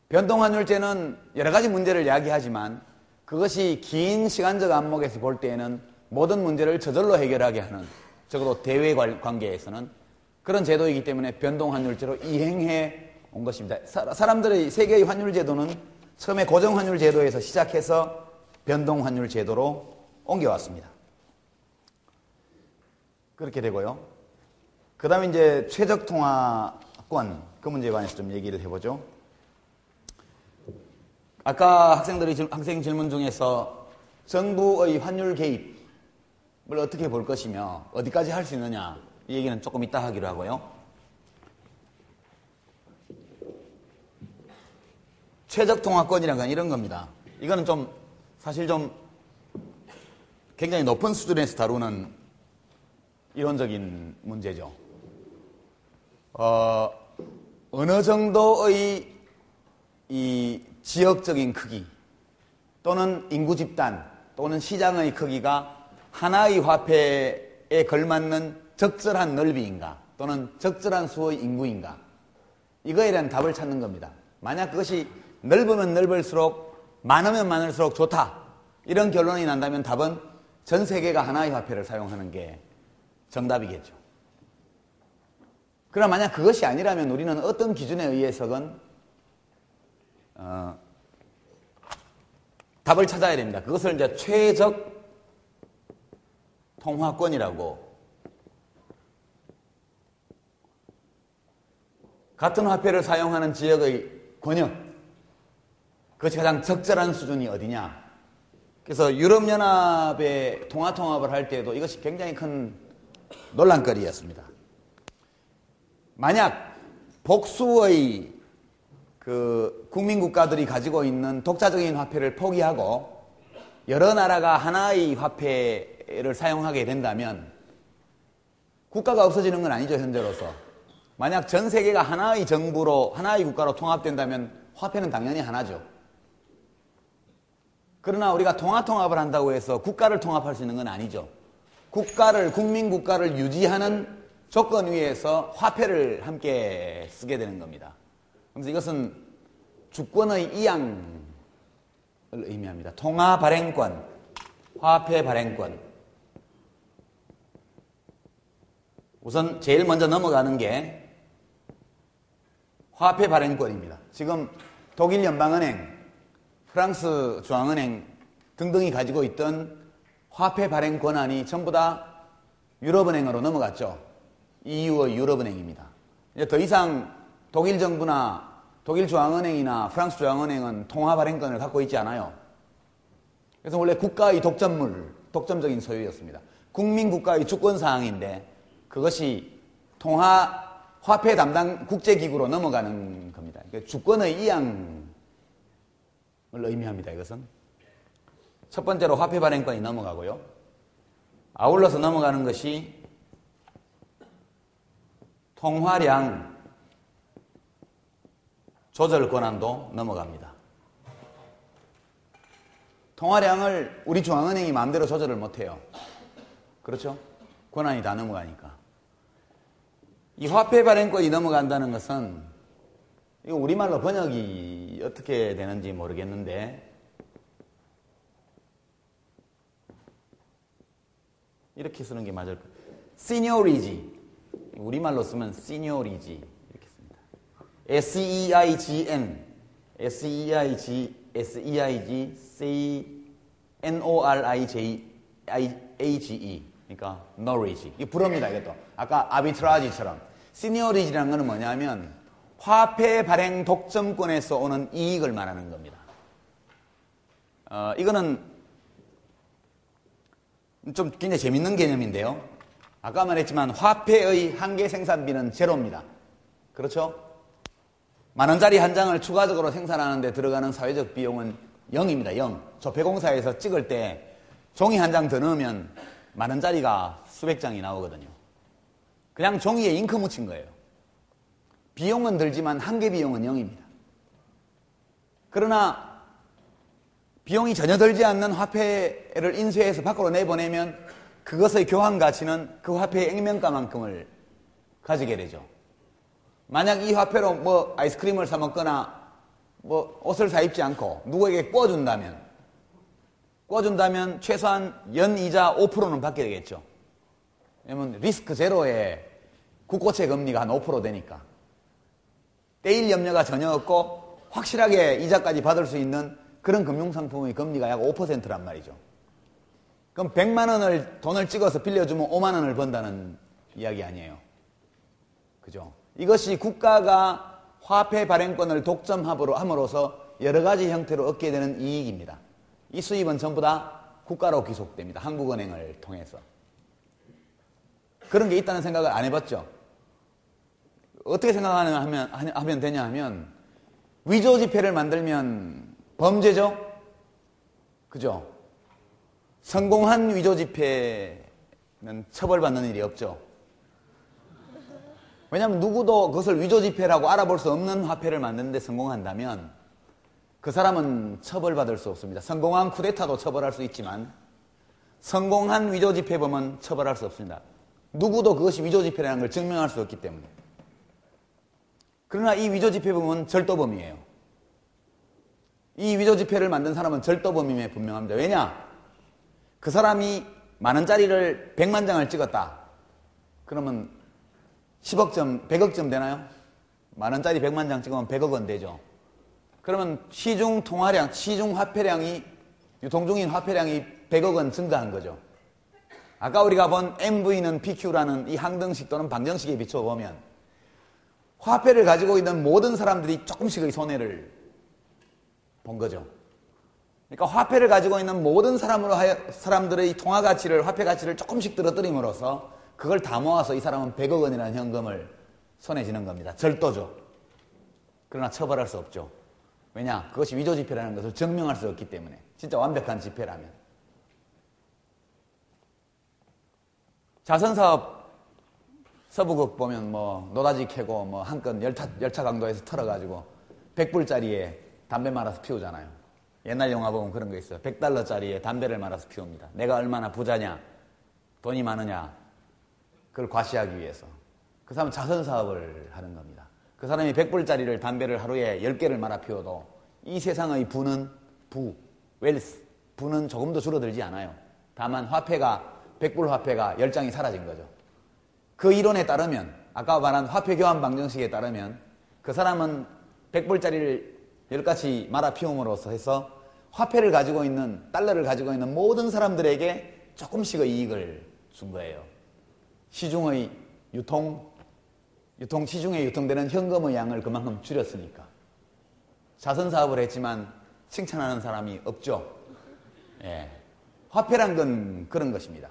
변동환율제는 여러 가지 문제를 야기하지만 그것이 긴 시간적 안목에서 볼 때에는 모든 문제를 저절로 해결하게 하는, 적어도 대외 관계에서는 그런 제도이기 때문에 변동환율제로 이행해 온 것입니다. 사람들의 세계의 환율제도는 처음에 고정환율제도에서 시작해서 변동환율제도로 옮겨왔습니다. 그렇게 되고요. 그 다음에 이제 최적통화권, 그 문제에 관해서 좀 얘기를 해보죠. 아까 학생 질문 중에서 정부의 환율 개입을 어떻게 볼 것이며 어디까지 할 수 있느냐, 이 얘기는 조금 이따 하기로 하고요. 최적통화권이라는 건 이런 겁니다. 이거는 사실 굉장히 높은 수준에서 다루는 이론적인 문제죠. 어느 정도의 이 지역적인 크기 또는 인구 집단 또는 시장의 크기가 하나의 화폐에 걸맞는 적절한 넓이인가 또는 적절한 수의 인구인가, 이거에 대한 답을 찾는 겁니다. 만약 그것이 넓으면 넓을수록 많으면 많을수록 좋다, 이런 결론이 난다면 답은 전 세계가 하나의 화폐를 사용하는 게 정답이겠죠. 그러나 만약 그것이 아니라면 우리는 어떤 기준에 의해서건 답을 찾아야 됩니다. 그것을 이제 최적 통화권이라고, 같은 화폐를 사용하는 지역의 권역, 그것이 가장 적절한 수준이 어디냐. 그래서 유럽연합의 통합을 할 때에도 이것이 굉장히 큰 논란거리였습니다. 만약 복수의 국민국가들이 가지고 있는 독자적인 화폐를 포기하고 여러 나라가 하나의 화폐를 사용하게 된다면 국가가 없어지는 건 아니죠, 현재로서. 만약 전 세계가 하나의 정부로, 하나의 국가로 통합된다면 화폐는 당연히 하나죠. 그러나 우리가 통합을 한다고 해서 국가를 통합할 수 있는 건 아니죠. 국민국가를 유지하는 조건 위에서 화폐를 함께 쓰게 되는 겁니다. 그래서 이것은 주권의 이양을 의미합니다. 통화 발행권, 화폐 발행권. 우선 제일 먼저 넘어가는 게 화폐 발행권입니다. 지금 독일 연방은행, 프랑스 중앙은행 등등이 가지고 있던 화폐 발행 권한이 전부 다 유럽은행으로 넘어갔죠. EU의 유럽은행입니다. 이제 더 이상 독일 정부나 독일 중앙은행이나 프랑스 중앙은행은 통화 발행권을 갖고 있지 않아요. 그래서 원래 국가의 독점물, 독점적인 소유였습니다. 국민국가의 주권사항인데 그것이 화폐 담당 국제기구로 넘어가는 겁니다. 그러니까 주권의 이양을 의미합니다. 이것은 첫 번째로 화폐 발행권이 넘어가고요. 아울러서 넘어가는 것이 통화량 조절 권한도 넘어갑니다. 통화량을 우리 중앙은행이 마음대로 조절을 못해요. 그렇죠? 권한이 다 넘어가니까. 이 화폐 발행권이 넘어간다는 것은 이거 우리말로 번역이 어떻게 되는지 모르겠는데 이렇게 쓰는 게 맞을 거예요. 시니어리지. 우리말로 쓰면 시니어리지 이렇게 씁니다. SEIGN SEIG 그러니까 knowledge. 이게 불어입니다. 이것도. 아까 아비트라지처럼. 시니어리지라는 것은 뭐냐면 화폐 발행 독점권에서 오는 이익을 말하는 겁니다. 이거는 좀 굉장히 재밌는 개념인데요. 아까 말했지만 화폐의 한계 생산비는 제로입니다. 그렇죠? 10,000원짜리 한 장을 추가적으로 생산하는데 들어가는 사회적 비용은 0입니다. 0. 저 배공사에서 찍을 때 종이 한 장 더 넣으면 10,000원짜리가 수백 장이 나오거든요. 그냥 종이에 잉크 묻힌 거예요. 비용은 들지만 한계 비용은 0입니다. 그러나 비용이 전혀 들지 않는 화폐를 인쇄해서 밖으로 내보내면 그것의 교환 가치는 그 화폐의 액면가만큼을 가지게 되죠. 만약 이 화폐로 뭐 아이스크림을 사 먹거나 뭐 옷을 사 입지 않고 누구에게 꿔준다면 최소한 연이자 5%는 받게 되겠죠. 왜냐면 리스크 제로에 국고채 금리가 한 5% 되니까. 떼일 염려가 전혀 없고 확실하게 이자까지 받을 수 있는 그런 금융상품의 금리가 약 5%란 말이죠. 그럼 100만 원을 돈을 찍어서 빌려주면 5만 원을 번다는 이야기 아니에요. 그죠? 이것이 국가가 화폐 발행권을 독점함으로써 여러 가지 형태로 얻게 되는 이익입니다. 이 수입은 전부 다 국가로 귀속됩니다. 한국은행을 통해서. 그런 게 있다는 생각을 안 해봤죠? 어떻게 생각하면 되냐 하면 위조지폐를 만들면 범죄죠? 그죠? 성공한 위조지폐는 처벌받는 일이 없죠. 왜냐하면 누구도 그것을 위조지폐라고 알아볼 수 없는 화폐를 만드는데 성공한다면 그 사람은 처벌받을 수 없습니다. 성공한 쿠데타도 처벌할 수 있지만 성공한 위조지폐범은 처벌할 수 없습니다. 누구도 그것이 위조지폐라는 걸 증명할 수 없기 때문에. 그러나 이 위조지폐범은 절도범이에요. 이 위조지폐를 만든 사람은 절도범임에 분명합니다. 왜냐? 그 사람이 10,000원짜리를 100만 장을 찍었다. 그러면 10억 점, 100억 점 되나요? 10,000원짜리 100만 장 찍으면 100억 원 되죠. 그러면 시중 통화량, 시중 화폐량이, 유통 중인 화폐량이 100억 원 증가한 거죠. 아까 우리가 본 MV는 PQ라는 이 항등식 또는 방정식에 비춰보면 화폐를 가지고 있는 모든 사람들이 조금씩의 손해를 본 거죠. 그러니까 화폐를 가지고 있는 모든 사람들의 통화 가치를, 화폐 가치를 조금씩 떨어뜨림으로써 그걸 다 모아서 이 사람은 100억 원이라는 현금을 손에 쥐는 겁니다. 절도죠. 그러나 처벌할 수 없죠. 왜냐? 그것이 위조지폐라는 것을 증명할 수 없기 때문에. 진짜 완벽한 지폐라면. 자선사업 서부극 보면 뭐 노다지 캐고 뭐 한 건 열차 강도에서 털어가지고 100불짜리에 담배 말아서 피우잖아요. 옛날 영화 보면 그런 거 있어요. 100달러짜리에 담배를 말아서 피웁니다. 내가 얼마나 부자냐, 돈이 많으냐, 그걸 과시하기 위해서. 그 사람은 자선사업을 하는 겁니다. 그 사람이 100불짜리를 담배를 하루에 10개를 말아 피워도 이 세상의 웰스, 부는 조금도 줄어들지 않아요. 다만 화폐가, 100불 화폐가 10장이 사라진 거죠. 그 이론에 따르면, 아까 말한 화폐 교환 방정식에 따르면 그 사람은 100불짜리를 10가지 말아 피움으로써 해서 화폐를 가지고 있는, 달러를 가지고 있는 모든 사람들에게 조금씩의 이익을 준 거예요. 시중에 유통되는 현금의 양을 그만큼 줄였으니까. 자선사업을 했지만 칭찬하는 사람이 없죠. 예. 화폐란 건 그런 것입니다.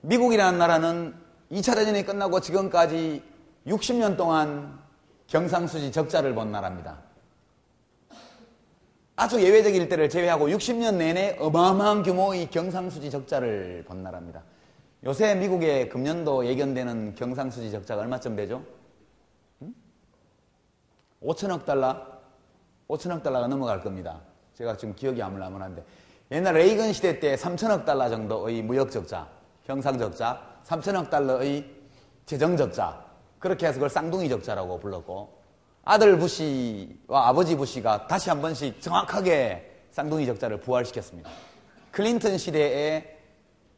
미국이라는 나라는 2차 대전이 끝나고 지금까지 60년 동안 경상수지 적자를 본 나라입니다. 아주 예외적일 때를 제외하고 60년 내내 어마어마한 규모의 경상수지 적자를 본 나라입니다. 요새 미국의 금년도 예견되는 경상수지 적자가 얼마쯤 되죠? 5천억 달러? 5천억 달러가 넘어갈 겁니다. 제가 지금 기억이 아물아물한데 옛날 레이건 시대 때 3천억 달러 정도의 무역 적자, 경상 적자, 3천억 달러의 재정 적자, 그렇게 해서 그걸 쌍둥이 적자라고 불렀고, 아들 부시와 아버지 부시가 다시 한 번씩 정확하게 쌍둥이 적자를 부활시켰습니다. 클린턴 시대에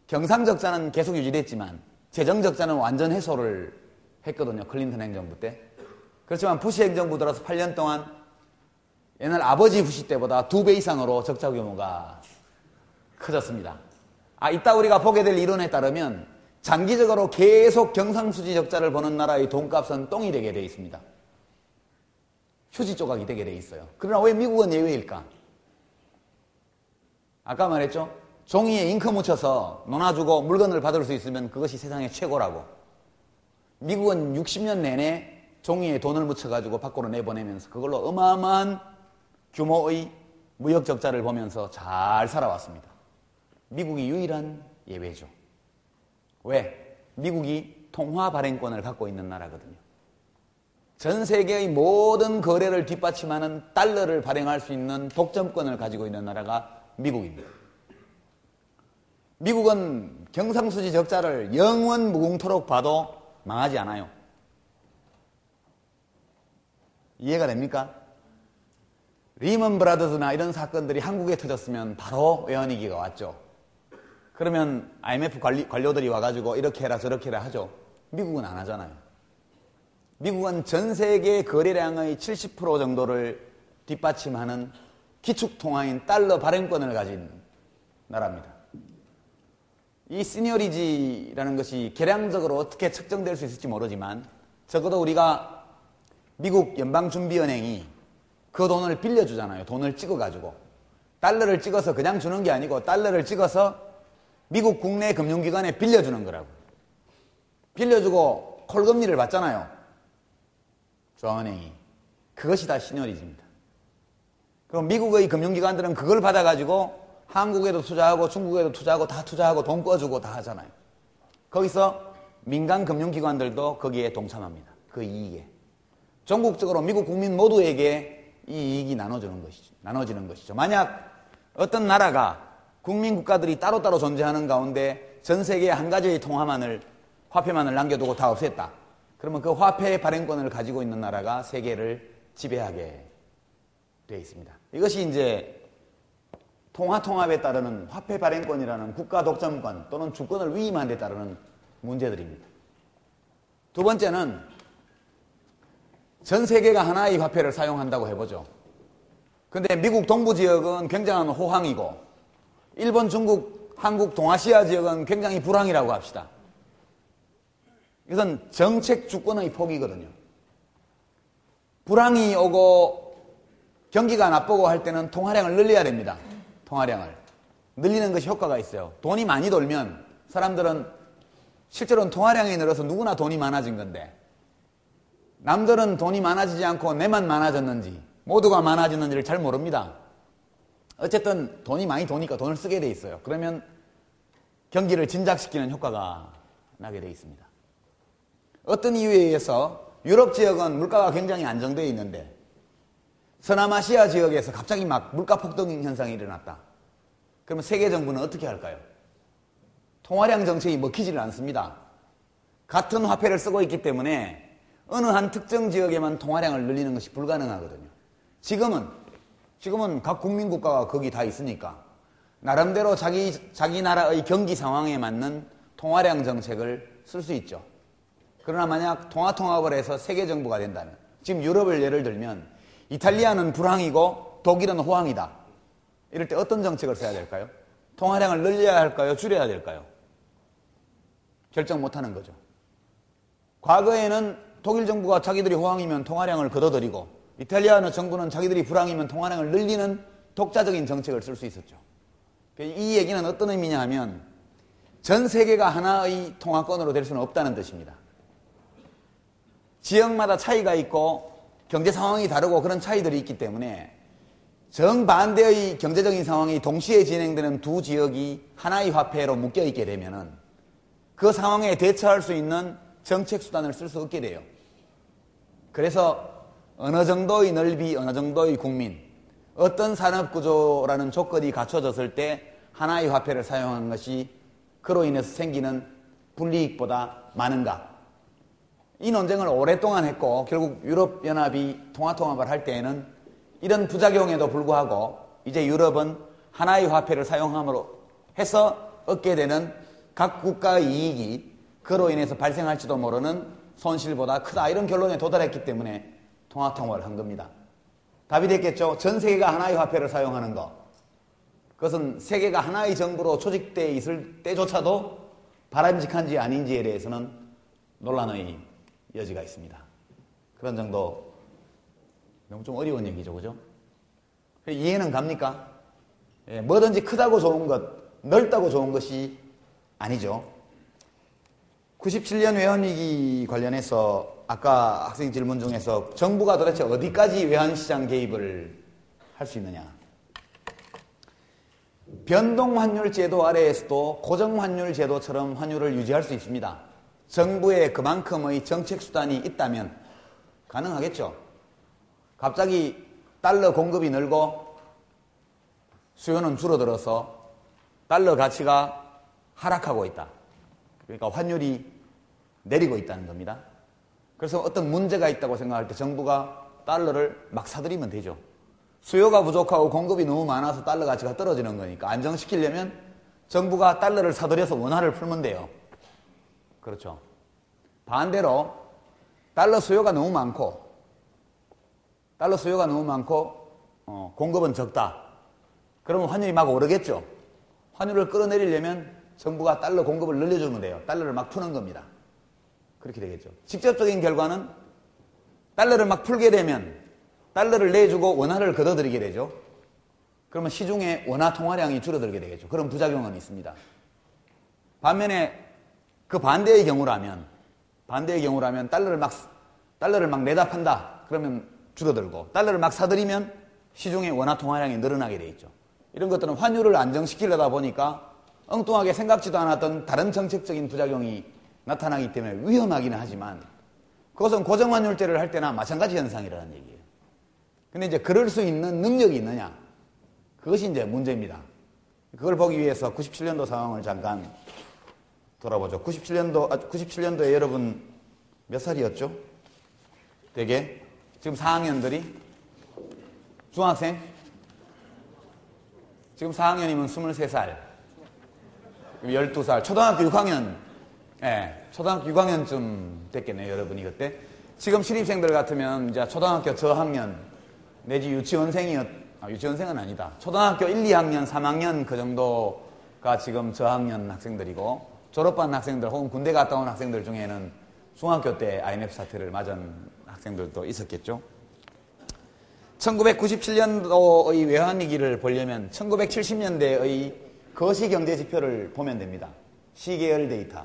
경상 적자는 계속 유지됐지만 재정 적자는 완전 해소를 했거든요. 클린턴 행정부 때. 그렇지만 부시 행정부 들어서 8년 동안 옛날 아버지 부시 때보다 2배 이상으로 적자 규모가 커졌습니다. 이따 우리가 보게 될 이론에 따르면 장기적으로 계속 경상수지 적자를 보는 나라의 돈값은 똥이 되게 되어 있습니다. 휴지 조각이 되게 되어 있어요. 그러나 왜 미국은 예외일까? 아까 말했죠? 종이에 잉크 묻혀서 논아주고 물건을 받을 수 있으면 그것이 세상의 최고라고. 미국은 60년 내내 종이에 돈을 묻혀가지고 밖으로 내보내면서 그걸로 어마어마한 규모의 무역 적자를 보면서 잘 살아왔습니다. 미국이 유일한 예외죠. 왜? 미국이 통화 발행권을 갖고 있는 나라거든요. 전 세계의 모든 거래를 뒷받침하는 달러를 발행할 수 있는 독점권을 가지고 있는 나라가 미국입니다. 미국은 경상수지 적자를 영원 무궁토록 봐도 망하지 않아요. 이해가 됩니까? 리먼 브라더스나 이런 사건들이 한국에 터졌으면 바로 외환위기가 왔죠. 그러면 IMF 관료들이 와가지고 이렇게 해라 저렇게 해라 하죠. 미국은 안 하잖아요. 미국은 전 세계 거래량의 70% 정도를 뒷받침하는 기축통화인 달러 발행권을 가진 나라입니다. 이 시니어리지라는 것이 계량적으로 어떻게 측정될 수 있을지 모르지만 적어도 우리가 미국 연방준비은행이 그 돈을 빌려주잖아요. 돈을 찍어가지고. 달러를 찍어서 그냥 주는 게 아니고 달러를 찍어서 미국 국내 금융기관에 빌려주는 거라고. 빌려주고 콜금리를 받잖아요. 중앙은행이. 그것이 다 시니어리지입니다. 그럼 미국의 금융기관들은 그걸 받아가지고 한국에도 투자하고 중국에도 투자하고 다 투자하고 돈 꿔주고 다 하잖아요. 거기서 민간 금융기관들도 거기에 동참합니다. 그 이익에. 전국적으로 미국 국민 모두에게 이 이익이 나눠지는 것이죠. 만약 어떤 나라가 국민 국가들이 따로따로 존재하는 가운데 전 세계에 한 가지의 화폐만을 남겨두고 다 없앴다. 그러면 그 화폐의 발행권을 가지고 있는 나라가 세계를 지배하게 되어 있습니다. 이것이 이제 통합에 따르는 화폐 발행권이라는 국가 독점권 또는 주권을 위임한 데 따르는 문제들입니다. 두 번째는 전 세계가 하나의 화폐를 사용한다고 해보죠. 근데 미국 동부 지역은 굉장한 호황이고 일본, 중국, 한국, 동아시아 지역은 굉장히 불황이라고 합시다. 이것은 정책 주권의 포기거든요. 불황이 오고 경기가 나쁘고 할 때는 통화량을 늘려야 됩니다. 통화량을. 늘리는 것이 효과가 있어요. 돈이 많이 돌면 사람들은 실제로는 통화량이 늘어서 누구나 돈이 많아진 건데 남들은 돈이 많아지지 않고 내만 많아졌는지 모두가 많아졌는지를 잘 모릅니다. 어쨌든 돈이 많이 도니까 돈을 쓰게 돼 있어요. 그러면 경기를 진작시키는 효과가 나게 돼 있습니다. 어떤 이유에 의해서 유럽 지역은 물가가 굉장히 안정되어 있는데 서남아시아 지역에서 갑자기 막 물가 폭등 현상이 일어났다. 그러면 세계 정부는 어떻게 할까요? 통화량 정책이 먹히지를 않습니다. 같은 화폐를 쓰고 있기 때문에 어느 한 특정 지역에만 통화량을 늘리는 것이 불가능하거든요. 지금은 각 국민국가가 거기 다 있으니까 나름대로 자기 나라의 경기 상황에 맞는 통화량 정책을 쓸 수 있죠. 그러나 만약 통합을 해서 세계 정부가 된다면 지금 유럽을 예를 들면 이탈리아는 불황이고 독일은 호황이다. 이럴 때 어떤 정책을 써야 될까요? 통화량을 늘려야 할까요? 줄여야 될까요? 결정 못하는 거죠. 과거에는 독일 정부가 자기들이 호황이면 통화량을 걷어들이고 이탈리아 정부는 자기들이 불황이면 통화량을 늘리는 독자적인 정책을 쓸 수 있었죠. 이 얘기는 어떤 의미냐 하면 전 세계가 하나의 통화권으로 될 수는 없다는 뜻입니다. 지역마다 차이가 있고 경제 상황이 다르고 그런 차이들이 있기 때문에 정반대의 경제적인 상황이 동시에 진행되는 두 지역이 하나의 화폐로 묶여 있게 되면은 그 상황에 대처할 수 있는 정책 수단을 쓸 수 없게 돼요. 그래서 어느 정도의 넓이, 어느 정도의 국민, 어떤 산업구조라는 조건이 갖춰졌을 때 하나의 화폐를 사용하는 것이 그로 인해서 생기는 불이익보다 많은가? 이 논쟁을 오랫동안 했고 결국 유럽연합이 통화통합을 할 때에는 이런 부작용에도 불구하고 이제 유럽은 하나의 화폐를 사용함으로 해서 얻게 되는 각 국가의 이익이 그로 인해서 발생할지도 모르는 손실보다 크다, 이런 결론에 도달했기 때문에 통화통합을 한 겁니다. 답이 됐겠죠? 전 세계가 하나의 화폐를 사용하는 것, 그것은 세계가 하나의 정부로 조직되어 있을 때조차도 바람직한지 아닌지에 대해서는 논란의 여지가 있습니다. 그런 정도. 너무 좀 어려운 얘기죠, 그죠? 이해는 갑니까? 예, 뭐든지 크다고 좋은 것, 넓다고 좋은 것이 아니죠. 97년 외환위기 관련해서 아까 학생 질문 중에서 정부가 도대체 어디까지 외환시장 개입을 할 수 있느냐. 변동환율 제도 아래에서도 고정환율 제도처럼 환율을 유지할 수 있습니다. 정부에 그만큼의 정책 수단이 있다면 가능하겠죠. 갑자기 달러 공급이 늘고 수요는 줄어들어서 달러 가치가 하락하고 있다. 그러니까 환율이 내리고 있다는 겁니다. 그래서 어떤 문제가 있다고 생각할 때 정부가 달러를 막 사들이면 되죠. 수요가 부족하고 공급이 너무 많아서 달러 가치가 떨어지는 거니까 안정시키려면 정부가 달러를 사들여서 원화를 풀면 돼요. 그렇죠. 반대로 달러 수요가 너무 많고 공급은 적다. 그러면 환율이 막 오르겠죠. 환율을 끌어내리려면 정부가 달러 공급을 늘려주면 돼요. 달러를 막 푸는 겁니다. 그렇게 되겠죠. 직접적인 결과는 달러를 막 풀게 되면 달러를 내주고 원화를 걷어들이게 되죠. 그러면 시중에 원화 통화량이 줄어들게 되겠죠. 그런 부작용은 있습니다. 반면에 그 반대의 경우라면 달러를 막 내다 판다. 그러면 줄어들고 달러를 막 사들이면 시중에 원화 통화량이 늘어나게 돼 있죠. 이런 것들은 환율을 안정시키려다 보니까 엉뚱하게 생각지도 않았던 다른 정책적인 부작용이 나타나기 때문에 위험하기는 하지만 그것은 고정환율제를 할 때나 마찬가지 현상이라는 얘기예요. 근데 이제 그럴 수 있는 능력이 있느냐? 그것이 이제 문제입니다. 그걸 보기 위해서 97년도 상황을 잠깐 돌아보죠. 97년도에 여러분 몇 살이었죠? 되게? 지금 4학년들이? 중학생? 지금 4학년이면 23살. 12살. 초등학교 6학년. 예, 초등학교 6학년쯤 됐겠네요, 여러분이 그때. 지금 신입생들 같으면 이제 초등학교 저학년, 내지 유치원생은 아니다. 초등학교 1, 2학년, 3학년 그 정도가 지금 저학년 학생들이고, 졸업한 학생들 혹은 군대 갔다 온 학생들 중에는 중학교 때 IMF 사태를 맞은 학생들도 있었겠죠. 1997년도의 외환위기를 보려면 1970년대의 거시경제지표를 보면 됩니다. 시계열 데이터.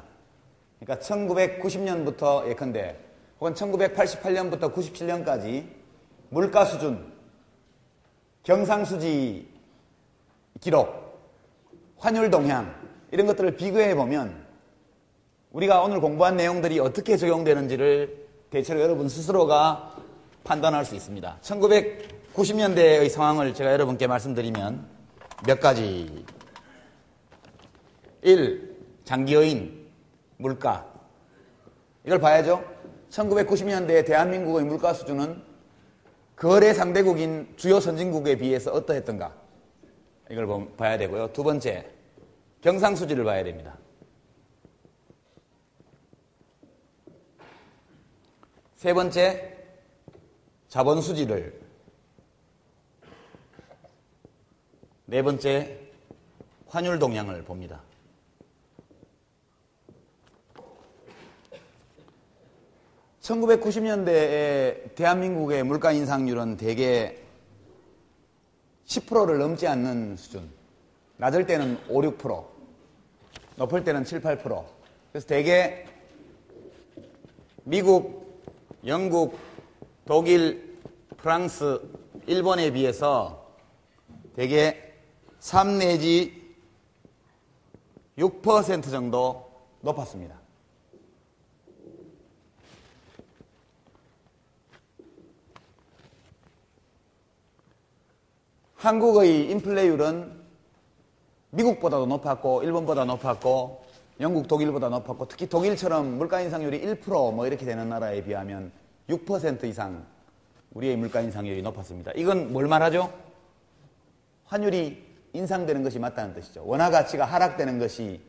그러니까 1990년부터 예컨대 혹은 1988년부터 97년까지 물가 수준, 경상수지 기록, 환율 동향 이런 것들을 비교해 보면 우리가 오늘 공부한 내용들이 어떻게 적용되는지를 대체로 여러분 스스로가 판단할 수 있습니다. 1990년대의 상황을 제가 여러분께 말씀드리면 몇 가지. 1. 장기여인 물가. 이걸 봐야죠. 1990년대 대한민국의 물가 수준은 거래 상대국인 주요 선진국에 비해서 어떠했던가. 이걸 봐야 되고요. 두 번째, 경상수지를 봐야 됩니다. 세 번째, 자본수지를. 네 번째, 환율 동향을 봅니다. (1990년대에) 대한민국의 물가 인상률은 대개 10%를 넘지 않는 수준. 낮을 때는 5, 6%, 높을 때는 7, 8%. 그래서 대개 미국, 영국, 독일, 프랑스, 일본에 비해서 대개 3 내지 6% 정도 높았습니다. 한국의 인플레율은 미국보다도 높았고 일본보다 높았고 영국, 독일보다 높았고 특히 독일처럼 물가 인상률이 1% 뭐 이렇게 되는 나라에 비하면 6% 이상 우리의 물가 인상률이 높았습니다. 이건 뭘 말하죠? 환율이 인상되는 것이 맞다는 뜻이죠. 원화 가치가 하락되는 것이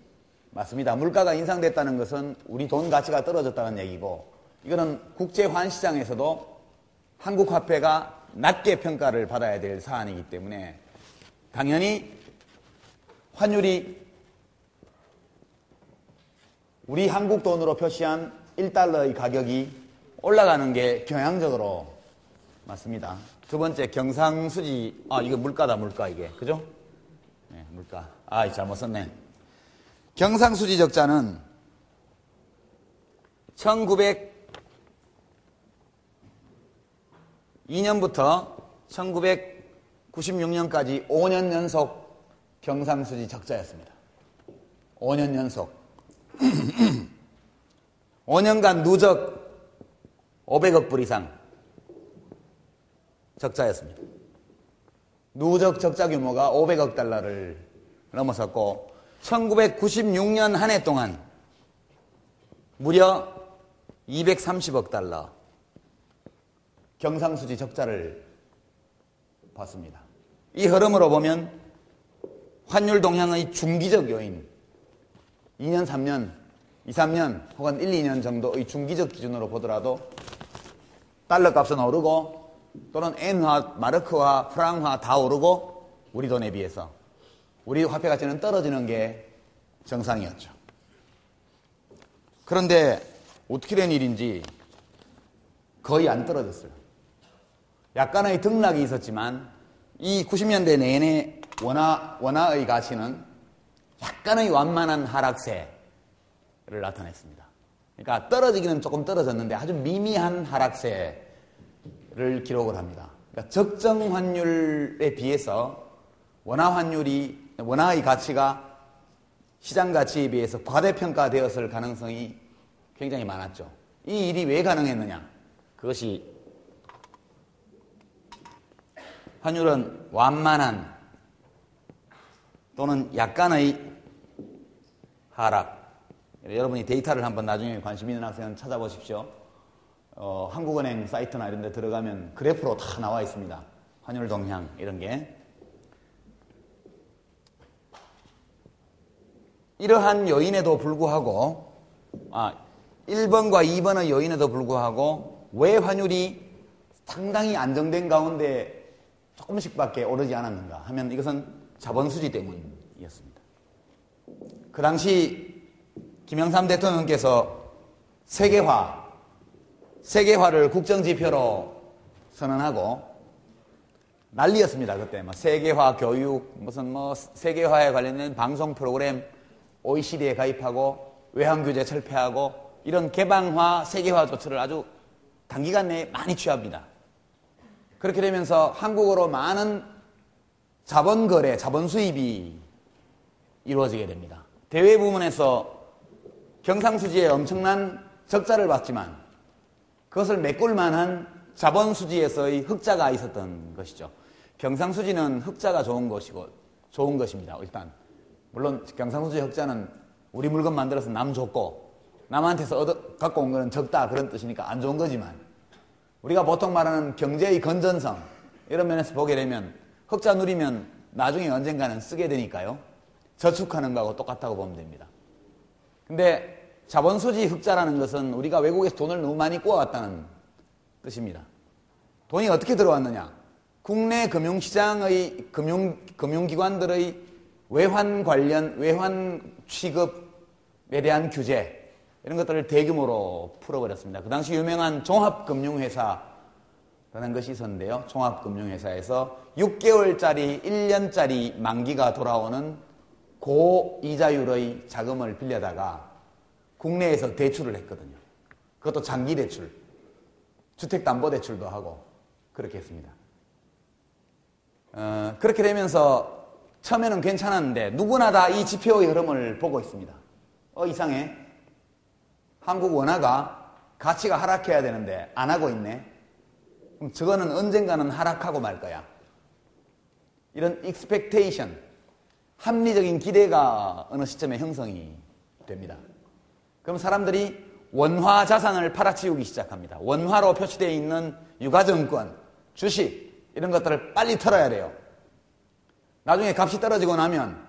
맞습니다. 물가가 인상됐다는 것은 우리 돈 가치가 떨어졌다는 얘기고 이거는 국제환시장에서도 한국 화폐가 낮게 평가를 받아야 될 사안이기 때문에 당연히 환율이 우리 한국 돈으로 표시한 1달러의 가격이 올라가는 게 경향적으로 맞습니다. 두 번째 경상수지, 이거 물가다 물가 이게 그죠? 네, 물가. 잘못 썼네. 경상수지 적자는 1902년부터 1996년까지 5년 연속 경상수지 적자였습니다. 5년 연속. 5년간 누적 500억 불 이상 적자였습니다. 누적 적자 규모가 500억 달러를 넘어섰고 1996년 한 해 동안 무려 230억 달러 경상수지 적자를 봤습니다. 이 흐름으로 보면 환율 동향의 중기적 요인 2년, 3년, 2, 3년 혹은 1, 2년 정도의 중기적 기준으로 보더라도 달러 값은 오르고 또는 엔화, 마르크화, 프랑화 다 오르고 우리 돈에 비해서 우리 화폐 가치는 떨어지는 게 정상이었죠. 그런데 어떻게 된 일인지 거의 안 떨어졌어요. 약간의 등락이 있었지만 이 90년대 내내 원화의 가치는 약간의 완만한 하락세를 나타냈습니다. 그러니까 떨어지기는 조금 떨어졌는데 아주 미미한 하락세를 기록을 합니다. 그러니까 적정 환율에 비해서 원화의 가치가 시장 가치에 비해서 과대평가되었을 가능성이 굉장히 많았죠. 이 일이 왜 가능했느냐? 그것이 환율은 완만한 또는 약간의 하락. 여러분이 데이터를 한번 나중에 관심 있는 학생은 찾아보십시오. 한국은행 사이트나 이런 데 들어가면 그래프로 다 나와 있습니다. 환율 동향 이런 게. 이러한 요인에도 불구하고 1번과 2번의 요인에도 불구하고 왜 환율이 상당히 안정된 가운데 조금씩밖에 오르지 않았는가 하면 이것은 자본수지 때문이었습니다. 그 당시 김영삼 대통령께서 세계화를 국정지표로 선언하고 난리였습니다. 그때 세계화 교육, 무슨 세계화에 관련된 방송 프로그램 OECD에 가입하고 외환규제 철폐하고 이런 개방화, 세계화 조치를 아주 단기간 내에 많이 취합니다. 그렇게 되면서 한국으로 많은 자본거래, 자본수입이 이루어지게 됩니다. 대외 부문에서 경상수지에 엄청난 적자를 봤지만 그것을 메꿀 만한 자본수지에서의 흑자가 있었던 것이죠. 경상수지는 흑자가 좋은 것입니다. 일단 물론 경상수지 흑자는 우리 물건 만들어서 남 줬고 남한테서 갖고 온 거는 적다 그런 뜻이니까 안 좋은 거지만 우리가 보통 말하는 경제의 건전성 이런 면에서 보게 되면 흑자 누리면 나중에 언젠가는 쓰게 되니까요. 저축하는 거하고 똑같다고 보면 됩니다. 근데 자본수지 흑자라는 것은 우리가 외국에서 돈을 너무 많이 꾸어왔다는 뜻입니다. 돈이 어떻게 들어왔느냐? 국내 금융시장의 금융기관들의 외환 관련 외환 취급에 대한 규제 이런 것들을 대규모로 풀어버렸습니다. 그 당시 유명한 종합금융회사를 라는 것이 있었는데요. 종합금융회사에서 6개월짜리, 1년짜리 만기가 돌아오는 고이자율의 자금을 빌려다가 국내에서 대출을 했거든요. 그것도 장기 대출, 주택담보대출도 하고 그렇게 했습니다. 그렇게 되면서 처음에는 괜찮았는데 누구나 다 이 지표의 흐름을 보고 있습니다. 이상해. 한국 원화가 가치가 하락해야 되는데 안 하고 있네. 그럼 저거는 언젠가는 하락하고 말 거야. 이런 expectation, 합리적인 기대가 어느 시점에 형성이 됩니다. 그럼 사람들이 원화 자산을 팔아치우기 시작합니다. 원화로 표시되어 있는 유가증권, 주식 이런 것들을 빨리 털어야 돼요. 나중에 값이 떨어지고 나면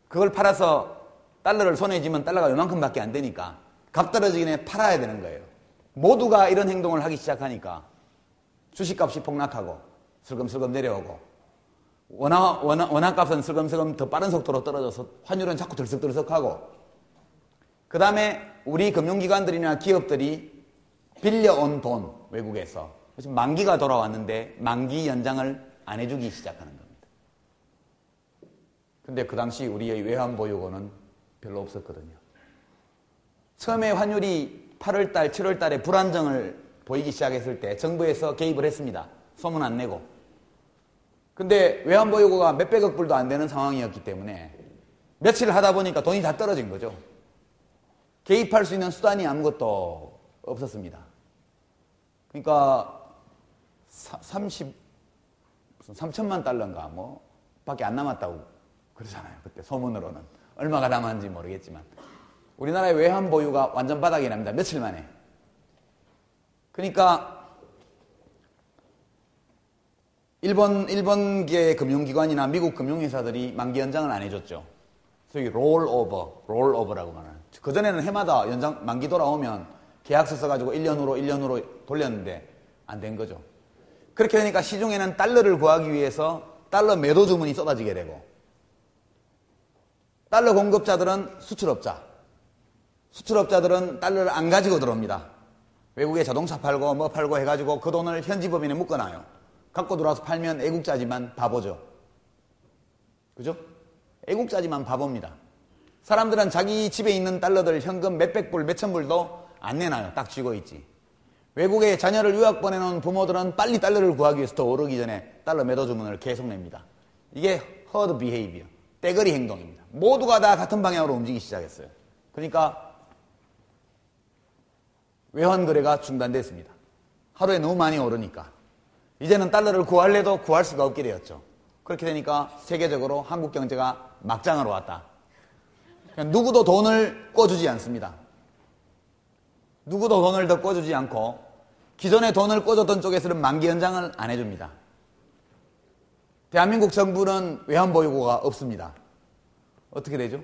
그걸 팔아서 달러를 손에 쥐면 달러가 요만큼밖에 안 되니까 값 떨어지기 전에 팔아야 되는 거예요. 모두가 이런 행동을 하기 시작하니까 주식값이 폭락하고 슬금슬금 내려오고 원화값은 슬금슬금 더 빠른 속도로 떨어져서 환율은 자꾸 들썩들썩하고 그 다음에 우리 금융기관들이나 기업들이 빌려온 돈 외국에서 지금 만기가 돌아왔는데 만기 연장을 안 해주기 시작하는 겁니다. 근데 그 당시 우리의 외환보유고는 별로 없었거든요. 처음에 환율이 8월달, 7월달에 불안정을 보이기 시작했을 때 정부에서 개입을 했습니다. 소문 안 내고. 근데 외환보유고가 몇백억 불도 안 되는 상황이었기 때문에 며칠 하다 보니까 돈이 다 떨어진 거죠. 개입할 수 있는 수단이 아무것도 없었습니다. 그러니까 3천만 달러인가 뭐 밖에 안 남았다고 그러잖아요. 그때 소문으로는. 얼마가 남았는지 모르겠지만 우리나라의 외환보유가 완전 바닥이 납니다. 며칠 만에. 그러니까 일본계 금융기관이나 미국 금융회사들이 만기 연장을 안 해줬죠. 소위 롤오버라고 말하는. 그전에는 해마다 연장, 만기 돌아오면 계약서 써가지고 1년으로 돌렸는데 안 된 거죠. 그렇게 되니까 시중에는 달러를 구하기 위해서 달러 매도 주문이 쏟아지게 되고 달러 공급자들은 수출업자들은 달러를 안 가지고 들어옵니다. 외국에 자동차 팔고 뭐 팔고 해가지고 그 돈을 현지 법인에 묶어놔요. 갖고 들어와서 팔면 애국자지만 바보죠. 그죠? 애국자지만 바보입니다. 사람들은 자기 집에 있는 달러들 현금 몇백 불, 몇천 불도 안 내놔요. 딱 쥐고 있지. 외국에 자녀를 유학 보내놓은 부모들은 빨리 달러를 구하기 위해서 더 오르기 전에 달러 매도 주문을 계속 냅니다. 이게 herd behavior, 떼거리 행동입니다. 모두가 다 같은 방향으로 움직이기 시작했어요. 그러니까 외환거래가 중단됐습니다. 하루에 너무 많이 오르니까. 이제는 달러를 구할래도 구할 수가 없게 되었죠. 그렇게 되니까 세계적으로 한국 경제가 막장으로 왔다. 누구도 돈을 꿔주지 않습니다. 누구도 돈을 더 꿔주지 않고 기존에 돈을 꿔줬던 쪽에서는 만기 연장을 안 해줍니다. 대한민국 정부는 외환보유고가 없습니다. 어떻게 되죠?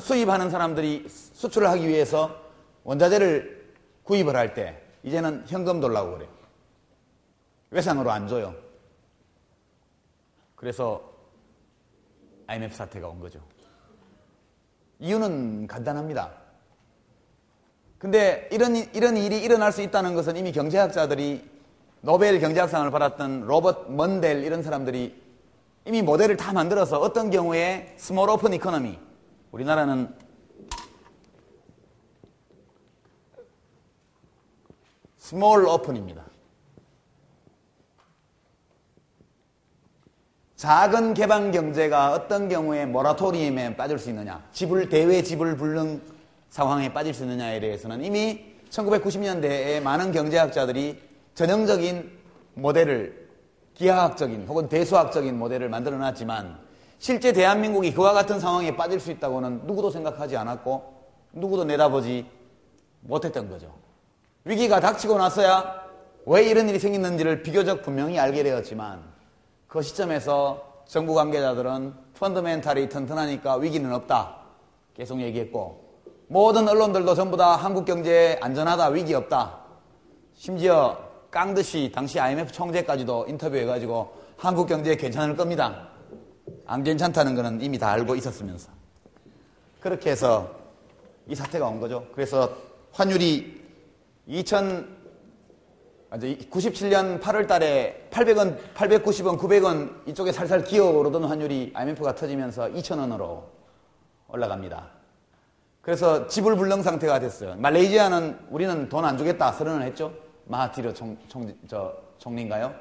수입하는 사람들이 수출을 하기 위해서 원자재를 구입을 할 때 이제는 현금 돌라고 그래요. 외상으로 안 줘요. 그래서 IMF 사태가 온 거죠. 이유는 간단합니다. 근데 이런 일이 일어날 수 있다는 것은 이미 경제학자들이 노벨 경제학상을 받았던 로버트 먼델 이런 사람들이 이미 모델을 다 만들어서 어떤 경우에 스몰 오픈 이코노미, 우리나라는 스몰 오픈입니다. 작은 개방 경제가 어떤 경우에 모라토리움에 빠질 수 있느냐, 대외 지불 불능 상황에 빠질 수 있느냐에 대해서는 이미 1990년대에 많은 경제학자들이 전형적인 모델을, 기하학적인 혹은 대수학적인 모델을 만들어놨지만 실제 대한민국이 그와 같은 상황에 빠질 수 있다고는 누구도 생각하지 않았고 누구도 내다보지 못했던 거죠. 위기가 닥치고 나서야 왜 이런 일이 생겼는지를 비교적 분명히 알게 되었지만 그 시점에서 정부 관계자들은 펀더멘탈이 튼튼하니까 위기는 없다 계속 얘기했고 모든 언론들도 전부 다 한국 경제 안전하다, 위기 없다. 심지어 깡듯이 당시 IMF 총재까지도 인터뷰해가지고 한국 경제 괜찮을 겁니다. 안 괜찮다는 거는 이미 다 알고 있었으면서. 그렇게 해서 이 사태가 온 거죠. 그래서 환율이 이제 97년 8월 달에 800원, 890원, 900원 이쪽에 살살 기어오르던 환율이 IMF가 터지면서 2,000원으로 올라갑니다. 그래서 지불불능 상태가 됐어요. 말레이시아는 우리는 돈 안 주겠다 선언을 했죠. 마하티르 총리인가요?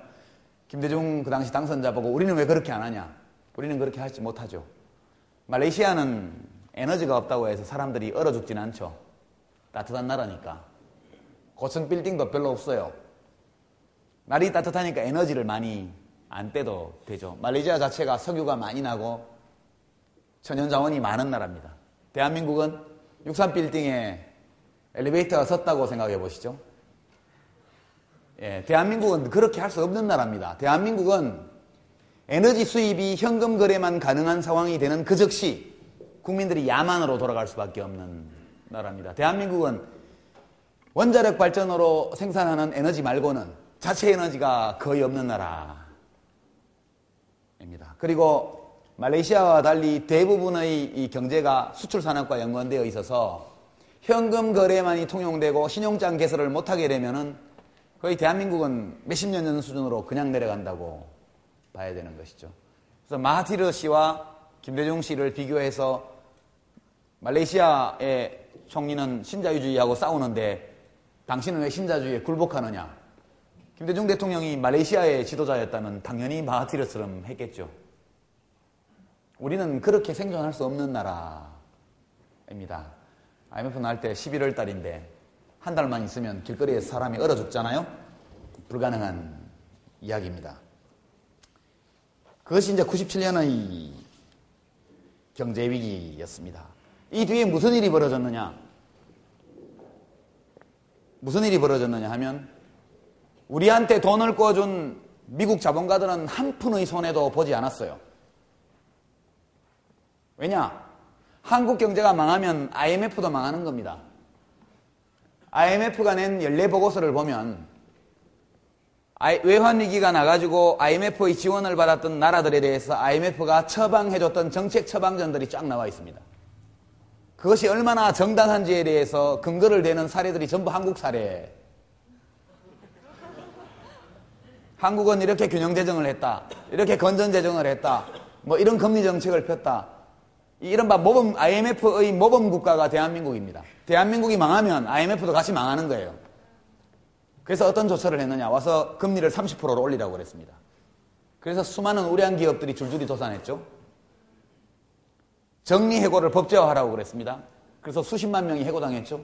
김대중 그 당시 당선자 보고 우리는 왜 그렇게 안 하냐? 우리는 그렇게 하지 못하죠. 말레이시아는 에너지가 없다고 해서 사람들이 얼어 죽진 않죠. 따뜻한 나라니까. 고층 빌딩도 별로 없어요. 날이 따뜻하니까 에너지를 많이 안 떼도 되죠. 말레이시아 자체가 석유가 많이 나고 천연자원이 많은 나라입니다. 대한민국은 63빌딩에 엘리베이터가 섰다고 생각해 보시죠. 예, 대한민국은 그렇게 할 수 없는 나라입니다. 대한민국은 에너지 수입이 현금 거래만 가능한 상황이 되는 그 즉시 국민들이 야만으로 돌아갈 수밖에 없는 나라입니다. 대한민국은 원자력 발전으로 생산하는 에너지 말고는 자체 에너지가 거의 없는 나라입니다. 그리고 말레이시아와 달리 대부분의 이 경제가 수출 산업과 연관되어 있어서 현금 거래만이 통용되고 신용장 개설을 못하게 되면은 거의 대한민국은 몇십 년 전 수준으로 그냥 내려간다고 봐야 되는 것이죠. 그래서 마하티르 씨와 김대중 씨를 비교해서 말레이시아의 총리는 신자유주의하고 싸우는데 당신은 왜 신자주의에 굴복하느냐? 김대중 대통령이 말레이시아의 지도자였다면 당연히 마하티르처럼 했겠죠. 우리는 그렇게 생존할 수 없는 나라입니다. IMF 나올 때 11월 달인데 한 달만 있으면 길거리에서 사람이 얼어 죽잖아요. 불가능한 이야기입니다. 그것이 이제 97년의 경제위기였습니다. 이 뒤에 무슨 일이 벌어졌느냐? 무슨 일이 벌어졌느냐 하면 우리한테 돈을 꿔준 미국 자본가들은 한 푼의 손해도 보지 않았어요. 왜냐? 한국 경제가 망하면 IMF도 망하는 겁니다. IMF가 낸 연례보고서를 보면 외환위기가 나가지고 IMF의 지원을 받았던 나라들에 대해서 IMF가 처방해줬던 정책 처방전들이 쫙 나와 있습니다. 그것이 얼마나 정당한지에 대해서 근거를 대는 사례들이 전부 한국 사례. 한국은 이렇게 균형재정을 했다. 이렇게 건전재정을 했다. 뭐 이런 금리정책을 폈다. 이른바 IMF의 모범국가가 대한민국입니다. 대한민국이 망하면 IMF도 같이 망하는 거예요. 그래서 어떤 조처를 했느냐. 와서 금리를 30%로 올리라고 그랬습니다. 그래서 수많은 우량 기업들이 줄줄이 도산했죠. 정리해고를 법제화하라고 그랬습니다. 그래서 수십만 명이 해고당했죠.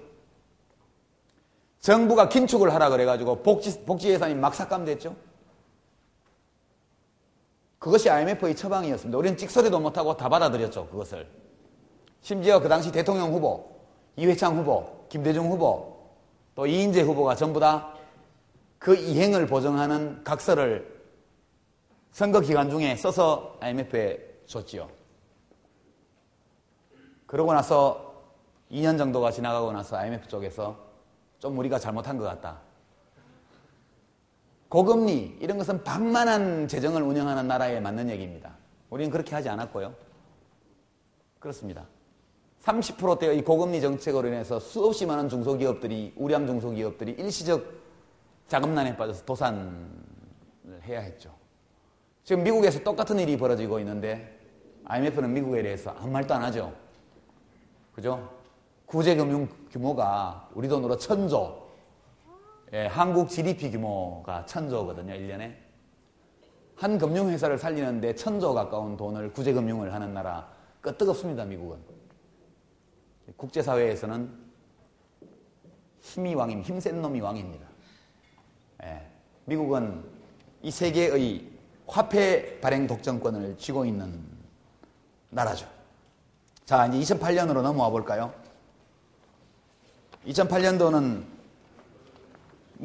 정부가 긴축을 하라 그래가지고 복지 예산이 막 삭감됐죠. 그것이 IMF의 처방이었습니다. 우리는 찍소리도 못하고 다 받아들였죠. 그것을. 심지어 그 당시 대통령 후보, 이회창 후보, 김대중 후보, 또 이인재 후보가 전부 다 그 이행을 보증하는 각서를 선거 기간 중에 써서 IMF에 줬지요. 그러고 나서 2년 정도가 지나가고 나서 IMF 쪽에서 좀 우리가 잘못한 것 같다. 고금리 이런 것은 방만한 재정을 운영하는 나라에 맞는 얘기입니다. 우리는 그렇게 하지 않았고요. 그렇습니다. 30%대의 고금리 정책으로 인해서 수없이 많은 중소기업들이 우량 중소기업들이 일시적 자금난에 빠져서 도산을 해야 했죠. 지금 미국에서 똑같은 일이 벌어지고 있는데 IMF는 미국에 대해서 아무 말도 안 하죠. 그죠? 구제금융 규모가 우리 돈으로 1,000조. 예, 한국 GDP 규모가 1,000조거든요, 1년에. 한 금융회사를 살리는데 1,000조 가까운 돈을 구제금융을 하는 나라 끄떡없습니다, 미국은. 국제사회에서는 힘센 놈이 왕입니다. 예, 미국은 이 세계의 화폐 발행 독점권을 쥐고 있는 나라죠. 자, 이제 2008년으로 넘어와 볼까요? 2008년도는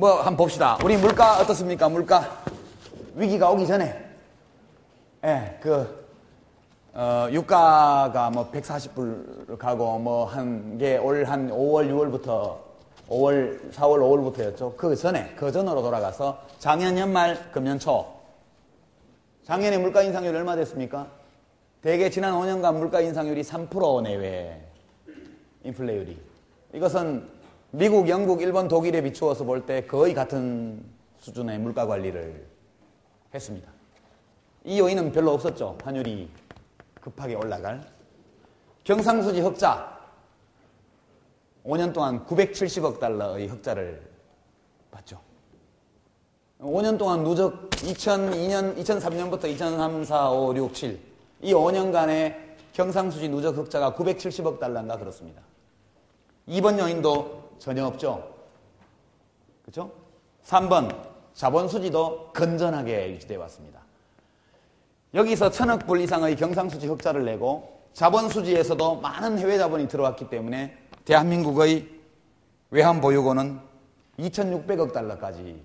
한번 봅시다. 우리 물가 어떻습니까? 물가 위기가 오기 전에, 예, 유가가 140불 가고 한 게 올 한 5월, 6월부터 4월, 5월부터였죠. 그 전으로 돌아가서 작년 연말, 금년 초. 작년에 물가 인상률이 얼마 됐습니까? 대개 지난 5년간 물가 인상률이 3% 내외 인플레율이. 이것은 미국, 영국, 일본, 독일에 비추어서 볼 때 거의 같은 수준의 물가 관리를 했습니다. 이 요인은 별로 없었죠. 환율이 급하게 올라갈. 경상수지 흑자 5년 동안 970억 달러의 흑자를 봤죠. 5년 동안 누적 2003년부터 2003, 4, 5, 6, 7 이 5년간의 경상수지 누적 흑자가 970억 달러인가 그렇습니다. 이번 요인도 전혀 없죠. 그렇죠? 3번 자본수지도 건전하게 유지되어 왔습니다. 여기서 1000억 불 이상의 경상수지 흑자를 내고 자본수지에서도 많은 해외 자본이 들어왔기 때문에 대한민국의 외환보유고는 2600억 달러까지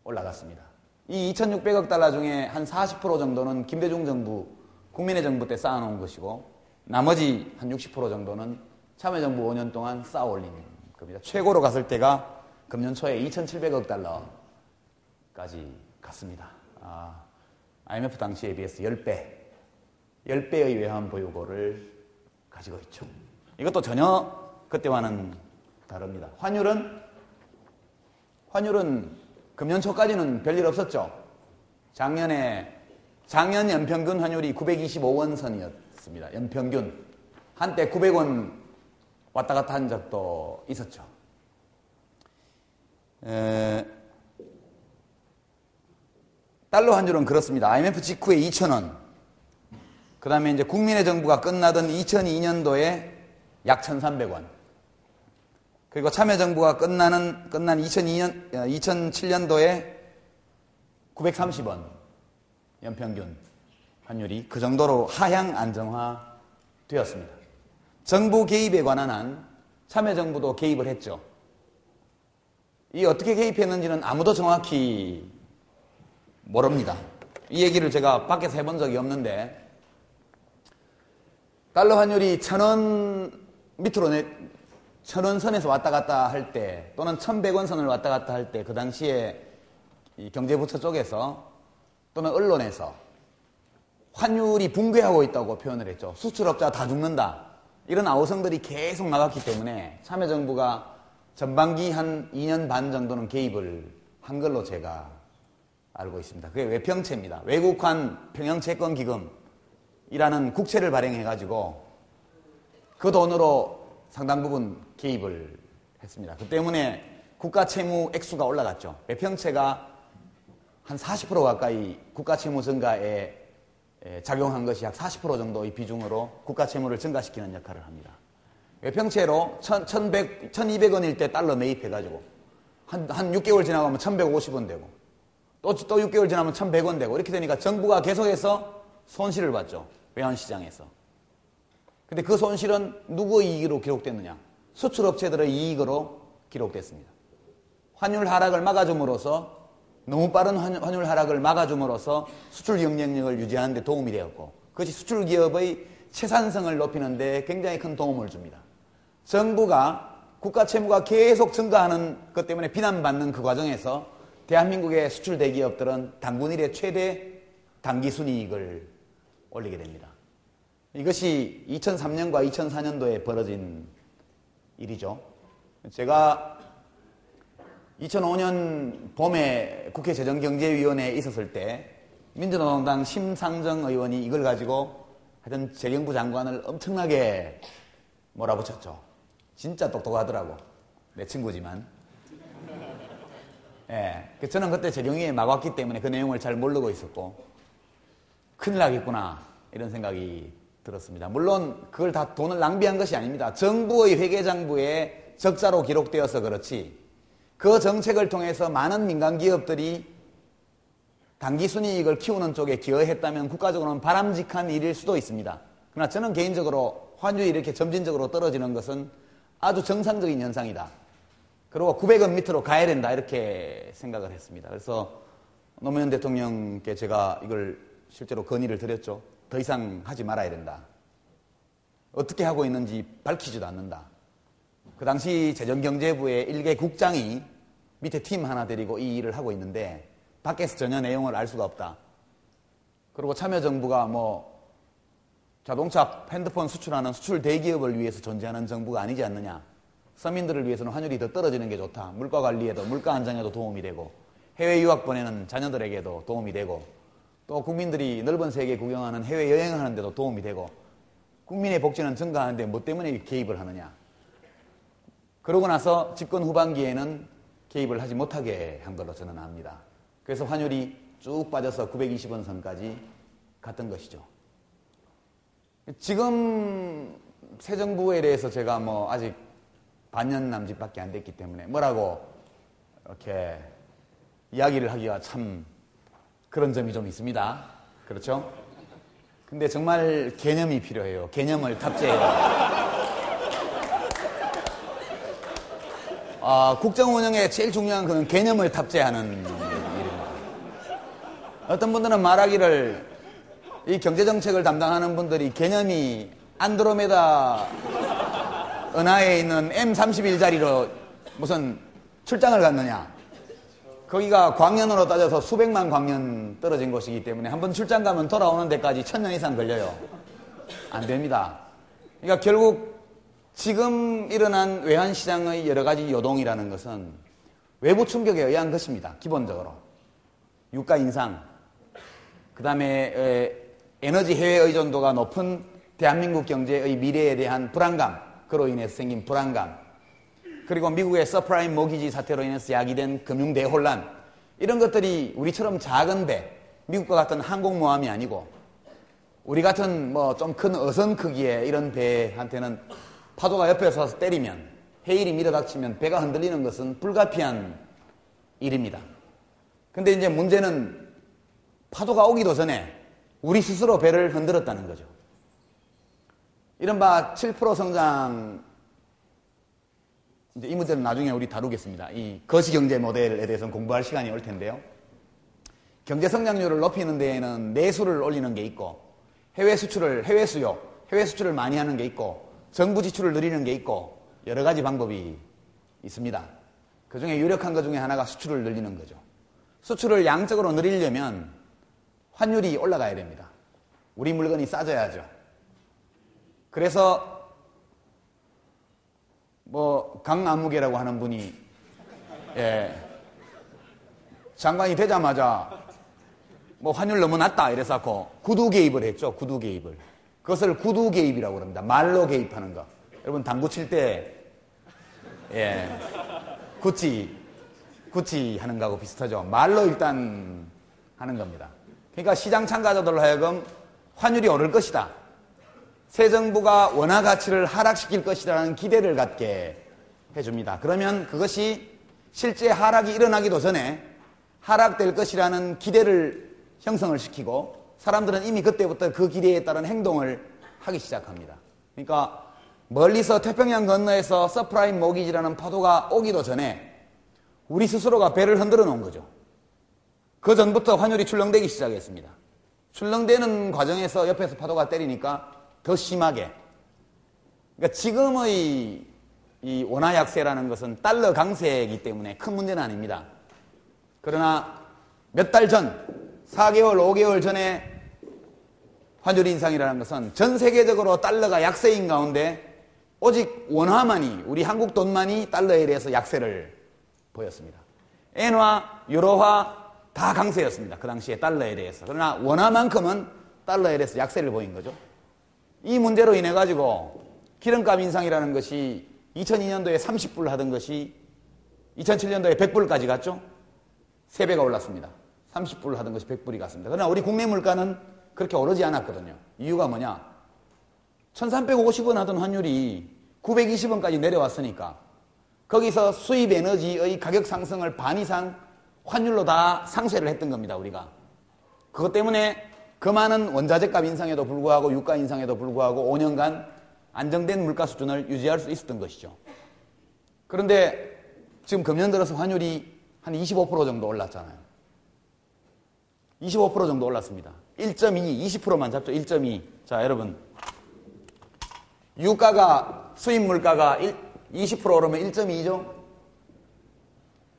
올라갔습니다. 이 2600억 달러 중에 한 40% 정도는 김대중 정부, 국민의 정부 때 쌓아놓은 것이고 나머지 한 60% 정도는 참여정부 5년 동안 쌓아올린 겁니다. 최고로 갔을 때가 금년 초에 2700억 달러까지 갔습니다. IMF 당시에 비해서 10배의 외환보유고를 가지고 있죠. 이것도 전혀 그때와는 다릅니다. 환율은 금년 초까지는 별일 없었죠. 작년 연평균 환율이 925원 선이었습니다. 연평균. 한때 900원 왔다 갔다 한 적도 있었죠. 달러 환율은 그렇습니다. IMF 직후에 2,000원. 그 다음에 이제 국민의 정부가 끝나던 2002년도에 약 1,300원. 그리고 참여정부가 끝난 2007년도에 930원. 연평균 환율이 그 정도로 하향 안정화 되었습니다. 정부 개입에 관한 한 참여정부도 개입을 했죠. 이 어떻게 개입했는지는 아무도 정확히 모릅니다. 이 얘기를 제가 밖에서 해본 적이 없는데 달러 환율이 1,000원 밑으로 1,000원 선에서 왔다 갔다 할 때 또는 1,100원 선을 왔다 갔다 할 때 그 당시에 이 경제부처 쪽에서 또는 언론에서 환율이 붕괴하고 있다고 표현을 했죠. 수출업자 다 죽는다. 이런 아우성들이 계속 나갔기 때문에 참여정부가 전반기 한 2년 반 정도는 개입을 한 걸로 제가 알고 있습니다. 그게 외평채입니다. 외국환 평형채권기금이라는 국채를 발행해가지고 그 돈으로 상당 부분 개입을 했습니다. 그 때문에 국가채무 액수가 올라갔죠. 외평채가 한 40% 가까이 국가채무 증가에 작용한 것이 약 40% 정도의 비중으로 국가채무를 증가시키는 역할을 합니다. 외평채로 1,200원일 때 달러 매입해가지고 한 6개월 지나가면 1,150원 되고 또 6개월 지나면 1,100원 되고 이렇게 되니까 정부가 계속해서 손실을 봤죠. 외환시장에서. 근데 그 손실은 누구의 이익으로 기록됐느냐? 수출업체들의 이익으로 기록됐습니다. 환율 하락을 막아줌으로써 너무 빠른 환율 하락을 막아줌으로써 수출 경쟁력을 유지하는 데 도움이 되었고 그것이 수출 기업의 채산성을 높이는 데 굉장히 큰 도움을 줍니다. 정부가 국가 채무가 계속 증가하는 것 때문에 비난받는 그 과정에서 대한민국의 수출 대기업들은 당군 이래 최대 당기순이익을 올리게 됩니다. 이것이 2003년과 2004년도에 벌어진 일이죠. 제가 2005년 봄에 국회 재정경제위원회에 있었을 때 민주노동당 심상정 의원이 이걸 가지고 하여튼 재경부 장관을 엄청나게 몰아붙였죠. 진짜 똑똑하더라고. 내 친구지만. 예, 저는 그때 재경위에 막 왔기 때문에 그 내용을 잘 모르고 있었고 큰일 나겠구나 이런 생각이 들었습니다. 물론 그걸 다 돈을 낭비한 것이 아닙니다. 정부의 회계장부에 적자로 기록되어서 그렇지 그 정책을 통해서 많은 민간기업들이 당기순이익을 키우는 쪽에 기여했다면 국가적으로는 바람직한 일일 수도 있습니다. 그러나 저는 개인적으로 환율이 이렇게 점진적으로 떨어지는 것은 아주 정상적인 현상이다. 그리고 900원 밑으로 가야 된다 이렇게 생각을 했습니다. 그래서 노무현 대통령께 제가 이걸 실제로 건의를 드렸죠. 더 이상 하지 말아야 된다. 어떻게 하고 있는지 밝히지도 않는다. 그 당시 재정경제부의 일개 국장이 밑에 팀 하나 데리고 이 일을 하고 있는데 밖에서 전혀 내용을 알 수가 없다. 그리고 참여정부가 자동차, 핸드폰 수출하는 수출 대기업을 위해서 존재하는 정부가 아니지 않느냐. 서민들을 위해서는 환율이 더 떨어지는 게 좋다. 물가 관리에도, 물가 안정에도 도움이 되고 해외 유학 보내는 자녀들에게도 도움이 되고 또 국민들이 넓은 세계 구경하는 해외 여행하는 데도 도움이 되고 국민의 복지는 증가하는데 뭐 때문에 개입을 하느냐. 그러고 나서 집권 후반기에는 개입을 하지 못하게 한 걸로 저는 압니다. 그래서 환율이 쭉 빠져서 920원 선까지 갔던 것이죠. 지금 새 정부에 대해서 제가 뭐 아직 반년 남짓밖에 안 됐기 때문에 뭐라고 이렇게 이야기를 하기가 참 그런 점이 좀 있습니다. 그렇죠? 근데 정말 개념이 필요해요. 개념을 탑재해요. 국정 운영에 제일 중요한 것은 개념을 탑재하는 일입니다. 어떤 분들은 말하기를 이 경제정책을 담당하는 분들이 개념이 안드로메다 은하에 있는 M31자리로 무슨 출장을 갔느냐. 거기가 광년으로 따져서 수백만 광년 떨어진 곳이기 때문에 한번 출장 가면 돌아오는 데까지 1000년 이상 걸려요. 안 됩니다. 그러니까 결국 지금 일어난 외환시장의 여러 가지 요동이라는 것은 외부 충격에 의한 것입니다. 기본적으로. 유가 인상, 그 다음에 에너지 해외 의존도가 높은 대한민국 경제의 미래에 대한 불안감, 그로 인해서 생긴 불안감, 그리고 미국의 서프라임 모기지 사태로 인해서 야기된 금융 대혼란, 이런 것들이 우리처럼 작은 배, 미국과 같은 항공모함이 아니고 우리 같은 뭐 좀 큰 어선 크기의 이런 배한테는 파도가 옆에서 와서 때리면, 해일이 밀어닥치면 배가 흔들리는 것은 불가피한 일입니다. 근데 이제 문제는 파도가 오기도 전에 우리 스스로 배를 흔들었다는 거죠. 이른바 7% 성장, 이제 이 문제는 나중에 우리 다루겠습니다. 이 거시경제 모델에 대해서는 공부할 시간이 올 텐데요. 경제 성장률을 높이는 데에는 내수를 올리는 게 있고, 해외 수출을 많이 하는 게 있고, 정부 지출을 늘리는 게 있고, 여러 가지 방법이 있습니다. 그 중에 유력한 것 중에 하나가 수출을 늘리는 거죠. 수출을 양적으로 늘리려면 환율이 올라가야 됩니다. 우리 물건이 싸져야죠. 그래서 뭐 강아무개라고 하는 분이 장관이 되자마자 뭐 환율 너무 낮다 이래서 구두 개입을 했죠. 구두 개입을. 그것을 구두 개입이라고 합니다. 말로 개입하는 거. 여러분 당구 칠 때 구찌 하는 거하고 비슷하죠. 말로 일단 하는 겁니다. 그러니까 시장 참가자들로 하여금 환율이 오를 것이다, 새 정부가 원화 가치를 하락시킬 것이라는 기대를 갖게 해줍니다. 그러면 그것이 실제 하락이 일어나기도 전에 하락될 것이라는 기대를 형성을 시키고, 사람들은 이미 그때부터 그 기대에 따른 행동을 하기 시작합니다. 그러니까 멀리서 태평양 건너에서 서프라임 모기지라는 파도가 오기도 전에 우리 스스로가 배를 흔들어 놓은 거죠. 그 전부터 환율이 출렁대기 시작했습니다. 출렁대는 과정에서 옆에서 파도가 때리니까 더 심하게. 그러니까 지금의 이 원화 약세라는 것은 달러 강세이기 때문에 큰 문제는 아닙니다. 그러나 몇 달 전, 4개월, 5개월 전에 환율 인상이라는 것은 전 세계적으로 달러가 약세인 가운데 오직 원화만이, 우리 한국 돈만이 달러에 대해서 약세를 보였습니다. 엔화, 유로화 다 강세였습니다. 그 당시에 달러에 대해서. 그러나 원화만큼은 달러에 대해서 약세를 보인 거죠. 이 문제로 인해 가지고 기름값 인상이라는 것이 2002년도에 30불 하던 것이 2007년도에 100불까지 갔죠. 3배가 올랐습니다. 30불 하던 것이 100불이 갔습니다. 그러나 우리 국내 물가는 그렇게 오르지 않았거든요. 이유가 뭐냐? 1350원 하던 환율이 920원까지 내려왔으니까 거기서 수입 에너지의 가격 상승을 반 이상 환율로 다 상쇄를 했던 겁니다. 우리가. 그것 때문에 그 많은 원자재값 인상에도 불구하고 유가 인상에도 불구하고 5년간 안정된 물가 수준을 유지할 수 있었던 것이죠. 그런데 지금 금년 들어서 환율이 한 25% 정도 올랐잖아요. 25% 정도 올랐습니다. 1.2, 20%만 잡죠. 1.2. 자, 여러분. 유가가, 수입 물가가 20% 오르면 1.2죠?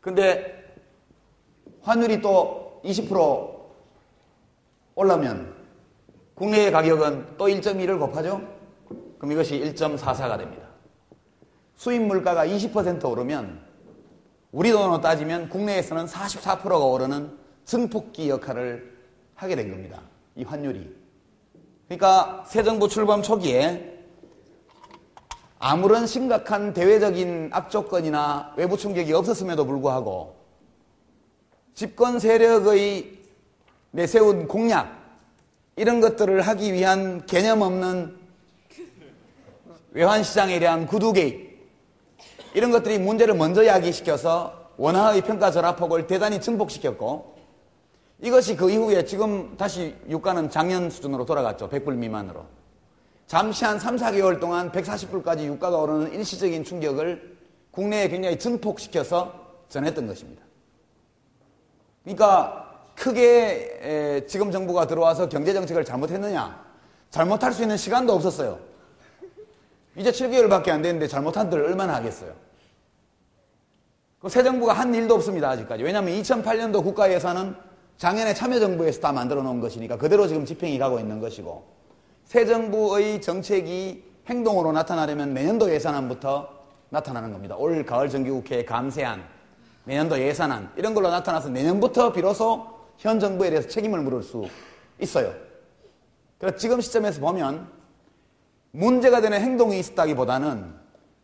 근데 환율이 또 20% 올라면 국내의 가격은 또 1.2를 곱하죠? 그럼 이것이 1.44가 됩니다. 수입 물가가 20% 오르면 우리 돈으로 따지면 국내에서는 44%가 오르는 증폭기 역할을 하게 된 겁니다. 이 환율이. 그러니까 새 정부 출범 초기에 아무런 심각한 대외적인 압조건이나 외부 충격이 없었음에도 불구하고 집권 세력의 내세운 공약 이런 것들을 하기 위한 개념 없는 외환시장에 대한 구두 개입 이런 것들이 문제를 먼저 야기시켜서 원화의 평가 절하폭을 대단히 증폭시켰고 이것이 그 이후에 지금 다시 유가는 작년 수준으로 돌아갔죠. 100불 미만으로. 잠시 한 3, 4개월 동안 140불까지 유가가 오르는 일시적인 충격을 국내에 굉장히 증폭시켜서 전했던 것입니다. 그러니까 크게 지금 정부가 들어와서 경제정책을 잘못했느냐? 잘못할 수 있는 시간도 없었어요. 이제 7개월밖에 안 됐는데 잘못한 데를 얼마나 하겠어요? 새 정부가 한 일도 없습니다. 아직까지. 왜냐하면 2008년도 국가예산은 작년에 참여정부에서 다 만들어 놓은 것이니까 그대로 지금 집행이 가고 있는 것이고 새 정부의 정책이 행동으로 나타나려면 내년도 예산안부터 나타나는 겁니다. 올 가을 정기국회의 감세안, 내년도 예산안 이런 걸로 나타나서 내년부터 비로소 현 정부에 대해서 책임을 물을 수 있어요. 그래서 지금 시점에서 보면 문제가 되는 행동이 있었다기보다는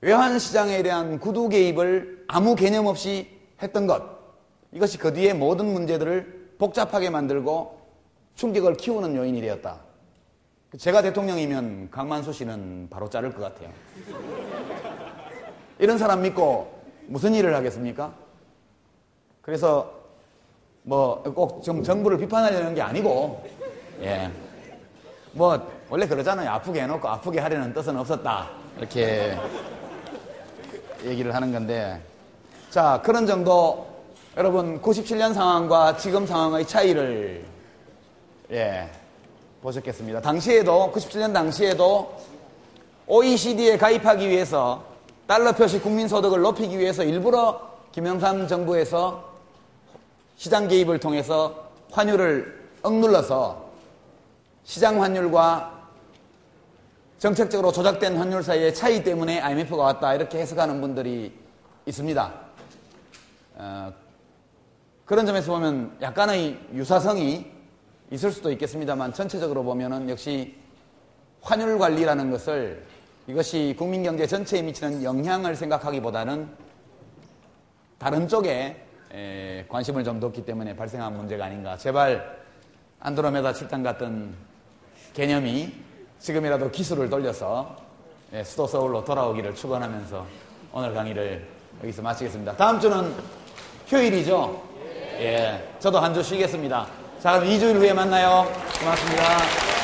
외환시장에 대한 구두 개입을 아무 개념 없이 했던 것 이것이 그 뒤에 모든 문제들을 복잡하게 만들고 충격을 키우는 요인이 되었다. 제가 대통령이면 강만수 씨는 바로 자를 것 같아요. 이런 사람 믿고 무슨 일을 하겠습니까? 그래서 뭐 꼭 좀 정부를 비판하려는 게 아니고 뭐 원래 그러잖아요. 아프게 해놓고 아프게 하려는 뜻은 없었다. 이렇게 얘기를 하는 건데 자 그런 정도 여러분 97년 상황과 지금 상황의 차이를 보셨겠습니다. 당시에도 97년 당시에도 OECD에 가입하기 위해서 달러 표시 국민소득을 높이기 위해서 일부러 김영삼 정부에서 시장 개입을 통해서 환율을 억눌러서 시장 환율과 정책적으로 조작된 환율 사이의 차이 때문에 IMF가 왔다 이렇게 해석하는 분들이 있습니다. 그런 점에서 보면 약간의 유사성이 있을 수도 있겠습니다만 전체적으로 보면은 역시 환율 관리라는 것을 이것이 국민경제 전체에 미치는 영향을 생각하기보다는 다른 쪽에 관심을 좀 뒀기 때문에 발생한 문제가 아닌가. 제발 안드로메다 7단 같은 개념이 지금이라도 기술을 돌려서 수도 서울로 돌아오기를 축원하면서 오늘 강의를 여기서 마치겠습니다. 다음 주는 휴일이죠? 저도 한 주 쉬겠습니다. 자, 그럼 2주일 후에 만나요. 고맙습니다.